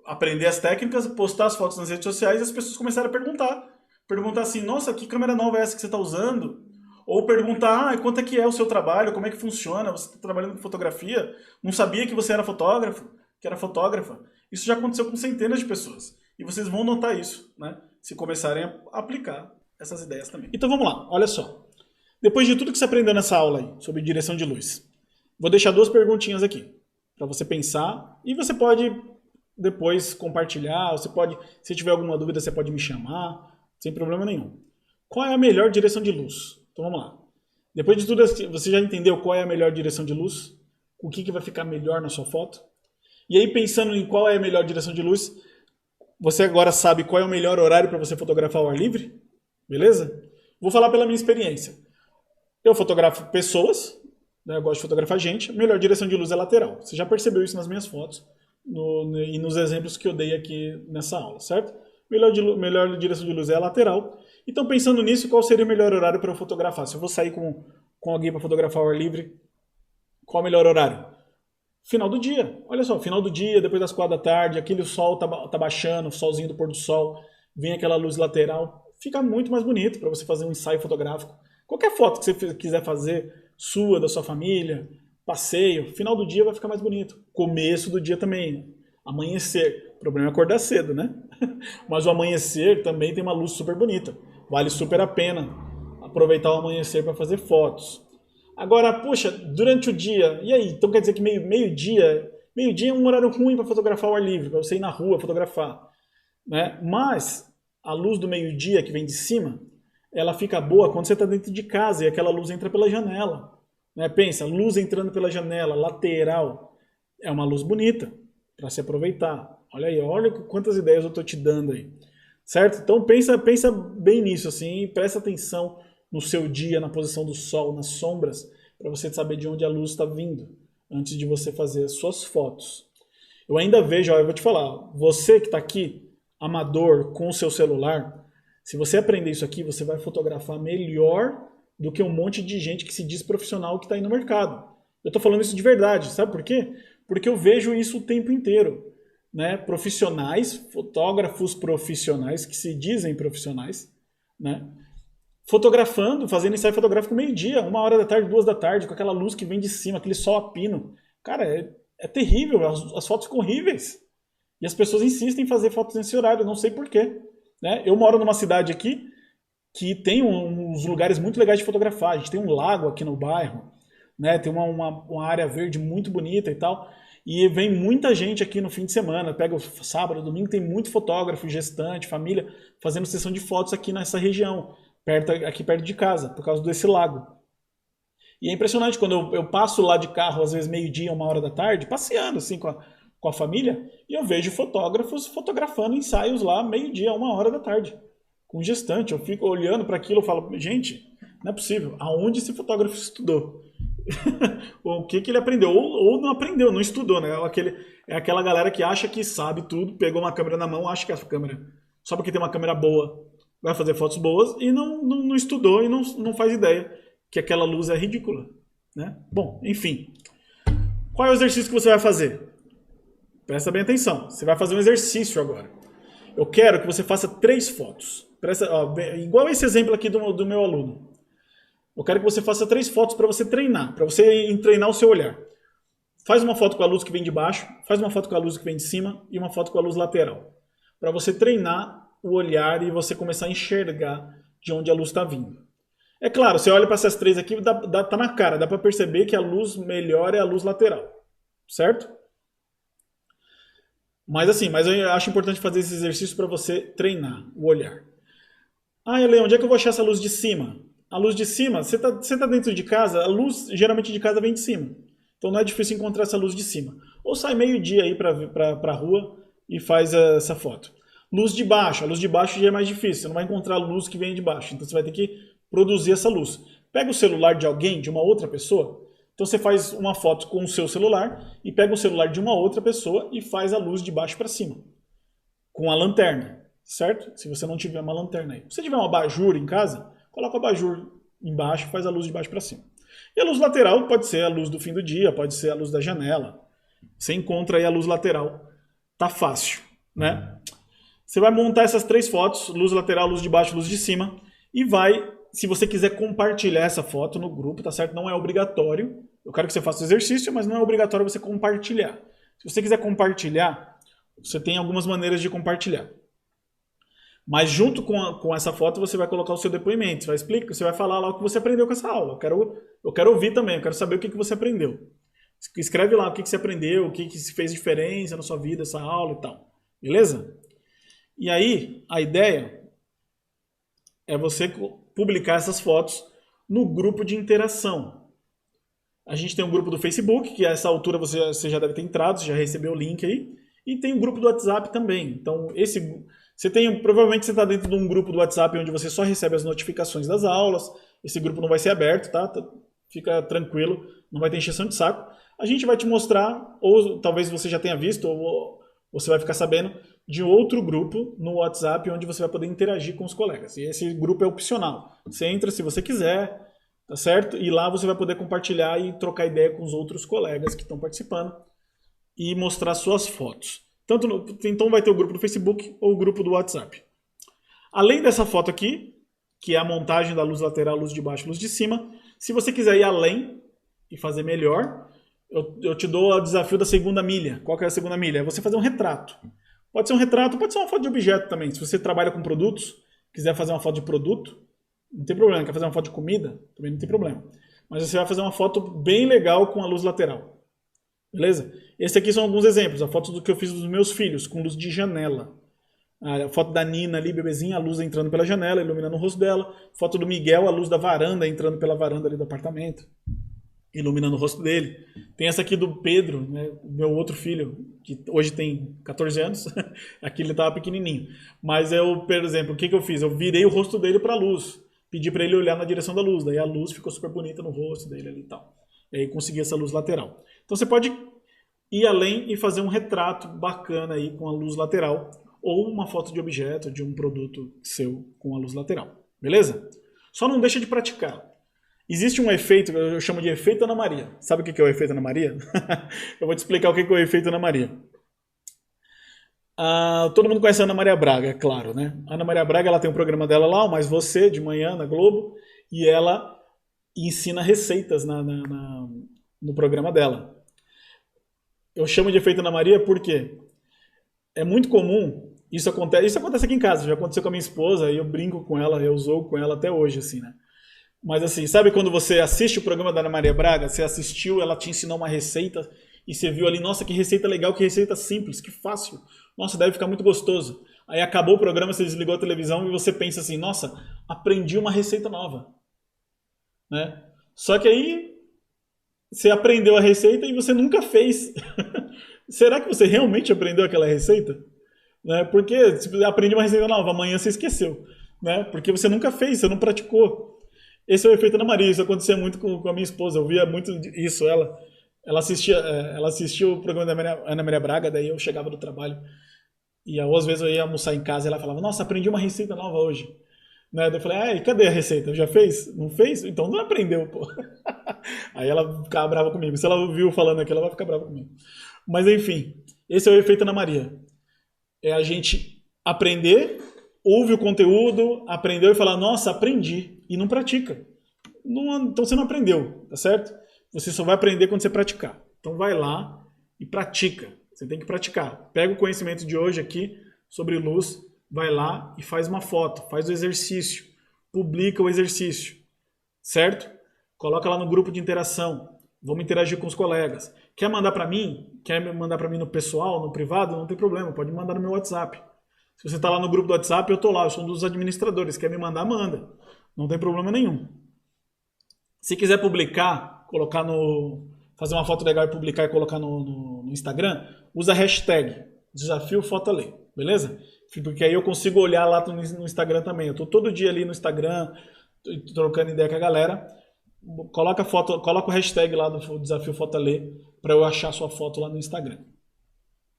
aprender as técnicas, postar as fotos nas redes sociais e as pessoas começaram a perguntar assim: nossa, que câmera nova é essa que você está usando? Ou perguntar: quanto é que é o seu trabalho, como é que funciona, você está trabalhando com fotografia, não sabia que você era fotógrafo. que era fotógrafa. Isso já aconteceu com centenas de pessoas. E vocês vão notar isso, né? Se começarem a aplicar essas ideias também. Então vamos lá, olha só. Depois de tudo que você aprendeu nessa aula aí, sobre direção de luz, vou deixar 2 perguntinhas aqui, para você pensar. E você pode depois compartilhar, você pode, se tiver alguma dúvida, você pode me chamar, sem problema nenhum. Qual é a melhor direção de luz? Então vamos lá. Depois de tudo, você já entendeu qual é a melhor direção de luz? O que vai ficar melhor na sua foto? E aí, pensando em qual é a melhor direção de luz, você agora sabe qual é o melhor horário para você fotografar ao ar livre? Beleza? Vou falar pela minha experiência. Eu fotografo pessoas, né, eu gosto de fotografar gente, a melhor direção de luz é lateral. Você já percebeu isso nas minhas fotos e nos exemplos que eu dei aqui nessa aula, certo? Melhor direção de luz é a lateral. Então, pensando nisso, qual seria o melhor horário para eu fotografar? Se eu vou sair com alguém para fotografar ao ar livre, qual é o melhor horário? Final do dia. Olha só, final do dia, depois das 4 da tarde, aquele sol tá baixando, o solzinho do pôr do sol, vem aquela luz lateral. Fica muito mais bonito para você fazer um ensaio fotográfico. Qualquer foto que você quiser fazer, sua, da sua família, passeio, final do dia vai ficar mais bonito. Começo do dia também. Amanhecer. O problema é acordar cedo, né? Mas o amanhecer também tem uma luz super bonita. Vale super a pena aproveitar o amanhecer para fazer fotos. Agora, poxa, durante o dia, e aí? Então quer dizer que meio-dia é um horário ruim para fotografar ao ar livre, para você ir na rua fotografar, né? Mas a luz do meio-dia que vem de cima, ela fica boa quando você está dentro de casa e aquela luz entra pela janela, né? Pensa, luz entrando pela janela, lateral, é uma luz bonita para se aproveitar. Olha aí, olha quantas ideias eu estou te dando aí, certo? Então pensa bem nisso, assim, presta atenção no seu dia, na posição do sol, nas sombras, para você saber de onde a luz está vindo, antes de você fazer as suas fotos. Eu ainda vejo, eu vou te falar, você que está aqui, amador, com o seu celular, se você aprender isso aqui, você vai fotografar melhor do que um monte de gente que se diz profissional que está aí no mercado. Eu estou falando isso de verdade, sabe por quê? Porque eu vejo isso o tempo inteiro, né? Profissionais, fotógrafos profissionais, que se dizem profissionais, né? Fotografando, fazendo ensaio fotográfico meio-dia, 1h da tarde, 2 da tarde, com aquela luz que vem de cima, aquele sol a pino. Cara, é terrível, as fotos ficam horríveis. E as pessoas insistem em fazer fotos nesse horário, não sei porquê. Né? Eu moro numa cidade aqui que tem uns lugares muito legais de fotografar. A gente tem um lago aqui no bairro, né? Tem uma área verde muito bonita e tal. E vem muita gente aqui no fim de semana. Pega o sábado, domingo, tem muito fotógrafo, gestante, família, fazendo sessão de fotos aqui nessa região. Aqui perto de casa, por causa desse lago. E é impressionante, quando eu passo lá de carro, às vezes meio-dia, 1h da tarde, passeando assim com a família, e eu vejo fotógrafos fotografando ensaios lá, meio-dia, 1h da tarde, com gestante. Eu fico olhando para aquilo e falo, gente, não é possível, aonde esse fotógrafo estudou? O que ele aprendeu? Ou não aprendeu, não estudou, né? É aquela galera que acha que sabe tudo, pegou uma câmera na mão, acha que é a câmera, só porque tem uma câmera boa, vai fazer fotos boas e não estudou e não faz ideia que aquela luz é ridícula, né? Bom, enfim. Qual é o exercício que você vai fazer? Presta bem atenção. Você vai fazer um exercício agora. Eu quero que você faça 3 fotos. Igual esse exemplo aqui do meu aluno. Eu quero que você faça 3 fotos para você treinar, para você treinar o seu olhar. Faz uma foto com a luz que vem de baixo, faz uma foto com a luz que vem de cima e uma foto com a luz lateral. Para você treinar o olhar e você começar a enxergar de onde a luz está vindo. É claro, você olha para essas 3 aqui, tá na cara, dá para perceber que a luz melhor é a luz lateral, certo? Mas eu acho importante fazer esse exercício para você treinar o olhar. Ah, Ele, onde é que eu vou achar essa luz de cima? A luz de cima, você tá dentro de casa, a luz geralmente de casa vem de cima. Então não é difícil encontrar essa luz de cima. Ou sai meio-dia aí para a rua e faz essa foto. Luz de baixo. A luz de baixo já é mais difícil. Você não vai encontrar a luz que vem de baixo. Então você vai ter que produzir essa luz. Pega o celular de alguém, de uma outra pessoa. Então você faz uma foto com o seu celular e pega o celular de uma outra pessoa e faz a luz de baixo para cima. Com a lanterna, certo? Se você não tiver uma lanterna aí. Se você tiver um abajur em casa, coloca o abajur embaixo e faz a luz de baixo para cima. E a luz lateral pode ser a luz do fim do dia, pode ser a luz da janela. Você encontra aí a luz lateral. Tá fácil, né? Você vai montar essas 3 fotos, luz lateral, luz de baixo, luz de cima, e vai, se você quiser compartilhar essa foto no grupo, tá certo? Não é obrigatório. Eu quero que você faça o exercício, mas não é obrigatório você compartilhar. Se você quiser compartilhar, você tem algumas maneiras de compartilhar. Mas junto com essa foto você vai colocar o seu depoimento, você vai explicar, você vai falar lá o que você aprendeu com essa aula. Eu quero ouvir também, eu quero saber o que você aprendeu. Escreve lá o que você aprendeu, o que fez diferença na sua vida, essa aula e tal. Beleza? E aí, a ideia é você publicar essas fotos no grupo de interação. A gente tem um grupo do Facebook, que a essa altura você já deve ter entrado, você já recebeu o link aí. E tem um grupo do WhatsApp também. Então, provavelmente você está dentro de um grupo do WhatsApp onde você só recebe as notificações das aulas. Esse grupo não vai ser aberto, tá? Fica tranquilo, não vai ter encheção de saco. A gente vai te mostrar, ou talvez você já tenha visto, ou você vai ficar sabendo, de outro grupo no WhatsApp onde você vai poder interagir com os colegas. E esse grupo é opcional. Você entra se você quiser, tá certo? E lá você vai poder compartilhar e trocar ideia com os outros colegas que estão participando e mostrar suas fotos. Então vai ter o grupo do Facebook ou o grupo do WhatsApp. Além dessa foto aqui, que é a montagem da luz lateral, luz de baixo, luz de cima, se você quiser ir além e fazer melhor, eu te dou o desafio da segunda milha. Qual que é a segunda milha? É você fazer um retrato. Pode ser um retrato, pode ser uma foto de objeto também. Se você trabalha com produtos, quiser fazer uma foto de produto, não tem problema. Quer fazer uma foto de comida? Também não tem problema. Mas você vai fazer uma foto bem legal com a luz lateral. Beleza? Esse aqui são alguns exemplos. A foto do que eu fiz dos meus filhos, com luz de janela. A foto da Nina ali, bebezinha, a luz entrando pela janela, iluminando o rosto dela. Foto do Miguel, a luz da varanda, entrando pela varanda ali do apartamento, iluminando o rosto dele. Tem essa aqui do Pedro, né, meu outro filho, que hoje tem 14 anos. Aqui ele estava pequenininho. Mas por exemplo, o que eu fiz? Eu virei o rosto dele para a luz. Pedi para ele olhar na direção da luz. Daí a luz ficou super bonita no rosto dele ali e tal. E aí consegui essa luz lateral. Então você pode ir além e fazer um retrato bacana aí com a luz lateral. Ou uma foto de objeto, de um produto seu com a luz lateral. Beleza? Só não deixa de praticar. Existe um efeito, eu chamo de efeito Ana Maria. Sabe o que é o efeito Ana Maria? Eu vou te explicar o que é o efeito Ana Maria. Todo mundo conhece a Ana Maria Braga, é claro, né? A Ana Maria Braga, ela tem um programa dela lá, o Mais Você, de manhã, na Globo, e ela ensina receitas no programa dela. Eu chamo de efeito Ana Maria porque é muito comum, isso acontece aqui em casa, já aconteceu com a minha esposa, e eu brinco com ela, eu zoo com ela até hoje, assim, né? Mas assim, sabe quando você assiste o programa da Ana Maria Braga, você assistiu, ela te ensinou uma receita, e você viu ali, nossa, que receita legal, que receita simples, que fácil, nossa, deve ficar muito gostoso. Aí acabou o programa, você desligou a televisão e você pensa assim, nossa, aprendi uma receita nova. Né? Só que aí você aprendeu a receita e você nunca fez. Será que você realmente aprendeu aquela receita? Né? Porque se você aprendeu uma receita nova, amanhã você esqueceu. Né? Porque você nunca fez, você não praticou. Esse é o efeito Ana Maria, isso acontecia muito com a minha esposa, eu via muito isso, ela assistia o programa da Ana Maria Braga, daí eu chegava do trabalho e às vezes eu ia almoçar em casa e ela falava, nossa, aprendi uma receita nova hoje. Né? Daí eu falei, cadê a receita? Já fez? Não fez? Então não aprendeu, pô. Aí ela ficava brava comigo, se ela ouviu falando aqui, ela vai ficar brava comigo. Mas enfim, esse é o efeito Ana Maria. É a gente aprender, ouve o conteúdo, aprendeu e fala, nossa, aprendi. E não pratica. Então você não aprendeu, tá certo? Você só vai aprender quando você praticar. Então vai lá e pratica. Você tem que praticar. Pega o conhecimento de hoje aqui sobre luz, vai lá e faz uma foto, faz o exercício, publica o exercício, certo? Coloca lá no grupo de interação. Vamos interagir com os colegas. Quer mandar para mim? Quer me mandar para mim no pessoal, no privado? Não tem problema, pode me mandar no meu WhatsApp. Se você está lá no grupo do WhatsApp, eu estou lá, eu sou um dos administradores. Quer me mandar, manda. Não tem problema nenhum. Se quiser publicar, fazer uma foto legal e publicar e colocar no Instagram, usa a hashtag Desafio Fotalê, beleza? Porque aí eu consigo olhar lá no Instagram também. Eu estou todo dia ali no Instagram, trocando ideia com a galera. Coloca o hashtag lá do Desafio Fotalê para eu achar sua foto lá no Instagram.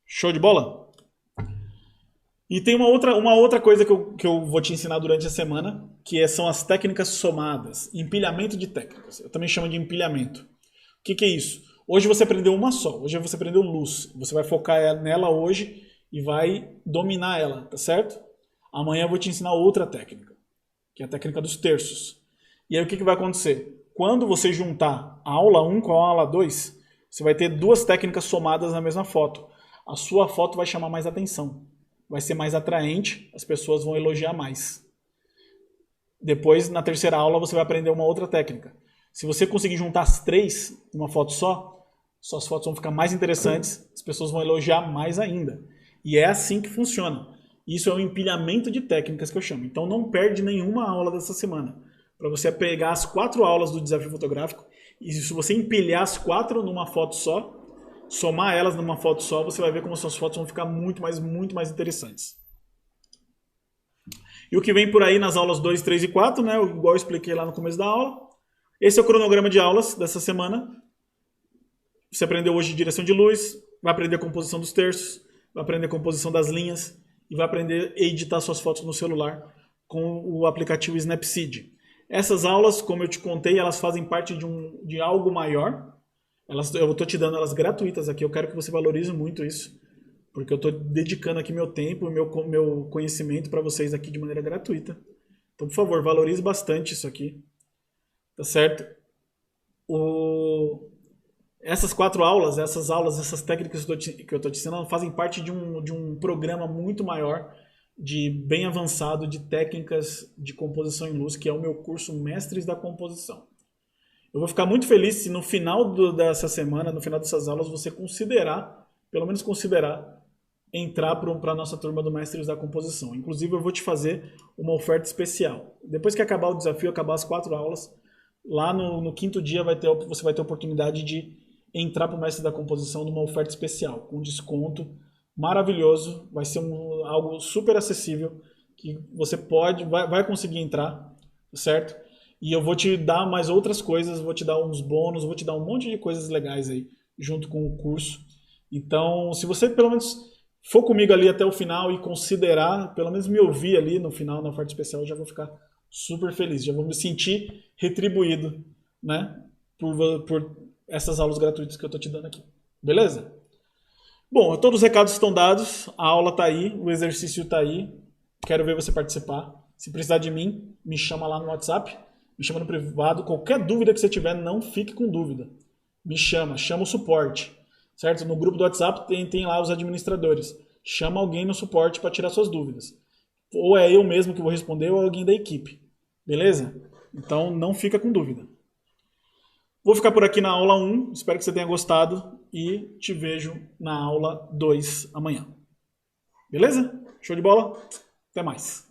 Show de bola? E tem uma outra coisa que eu vou te ensinar durante a semana, são as técnicas somadas, empilhamento de técnicas. Eu também chamo de empilhamento. O que é isso? Hoje você aprendeu uma só, hoje você aprendeu luz. Você vai focar nela hoje e vai dominar ela, tá certo? Amanhã eu vou te ensinar outra técnica, que é a técnica dos terços. E aí o que vai acontecer? Quando você juntar a aula 1 com a aula 2, Você vai ter duas técnicas somadas na mesma foto. A sua foto vai chamar mais atenção, vai ser mais atraente, as pessoas vão elogiar mais. Depois, na terceira aula, você vai aprender uma outra técnica. Se você conseguir juntar as três numa foto só, suas fotos vão ficar mais interessantes, as pessoas vão elogiar mais ainda. E é assim que funciona. Isso é um empilhamento de técnicas que eu chamo. Então não perde nenhuma aula dessa semana. Para você pegar as 4 aulas do desafio fotográfico, e se você empilhar as 4 numa foto só, somar elas numa foto só, você vai ver como suas fotos vão ficar muito mais interessantes. E o que vem por aí nas aulas 2, 3 e 4, né, igual eu expliquei lá no começo da aula. Esse é o cronograma de aulas dessa semana. Você aprendeu hoje direção de luz, vai aprender a composição dos terços, vai aprender a composição das linhas e vai aprender a editar suas fotos no celular com o aplicativo Snapseed. Essas aulas, como eu te contei, elas fazem parte de algo maior. Eu estou te dando elas gratuitas aqui, eu quero que você valorize muito isso, porque eu estou dedicando aqui meu tempo, meu conhecimento para vocês aqui de maneira gratuita. Então, por favor, valorize bastante isso aqui, tá certo? Essas 4 aulas, essas técnicas que eu estou te ensinando fazem parte de um programa muito maior, bem avançado de técnicas de composição em luz, que é o meu curso Mestres da Composição. Eu vou ficar muito feliz se no final dessa semana, no final dessas aulas, você pelo menos considerar, entrar para a nossa turma do Mestres da Composição. Inclusive, eu vou te fazer uma oferta especial. Depois que acabar o desafio, acabar as 4 aulas, lá no 5º dia você vai ter a oportunidade de entrar para o Mestre da Composição numa oferta especial, com desconto maravilhoso. Vai ser algo super acessível, que você vai conseguir entrar, certo? E eu vou te dar mais outras coisas, vou te dar uns bônus, vou te dar um monte de coisas legais aí, junto com o curso. Então, se você pelo menos for comigo ali até o final e considerar, pelo menos me ouvir ali no final, na oferta especial, eu já vou ficar super feliz, já vou me sentir retribuído, né, por essas aulas gratuitas que eu estou te dando aqui. Beleza? Bom, todos os recados estão dados, a aula está aí, o exercício está aí, quero ver você participar. Se precisar de mim, me chama lá no WhatsApp, me chama no privado, qualquer dúvida que você tiver, não fique com dúvida. Me chama o suporte, certo? No grupo do WhatsApp tem lá os administradores. Chama alguém no suporte para tirar suas dúvidas. Ou é eu mesmo que vou responder ou é alguém da equipe. Beleza? Então não fica com dúvida. Vou ficar por aqui na aula 1, espero que você tenha gostado e te vejo na aula 2 amanhã. Beleza? Show de bola? Até mais.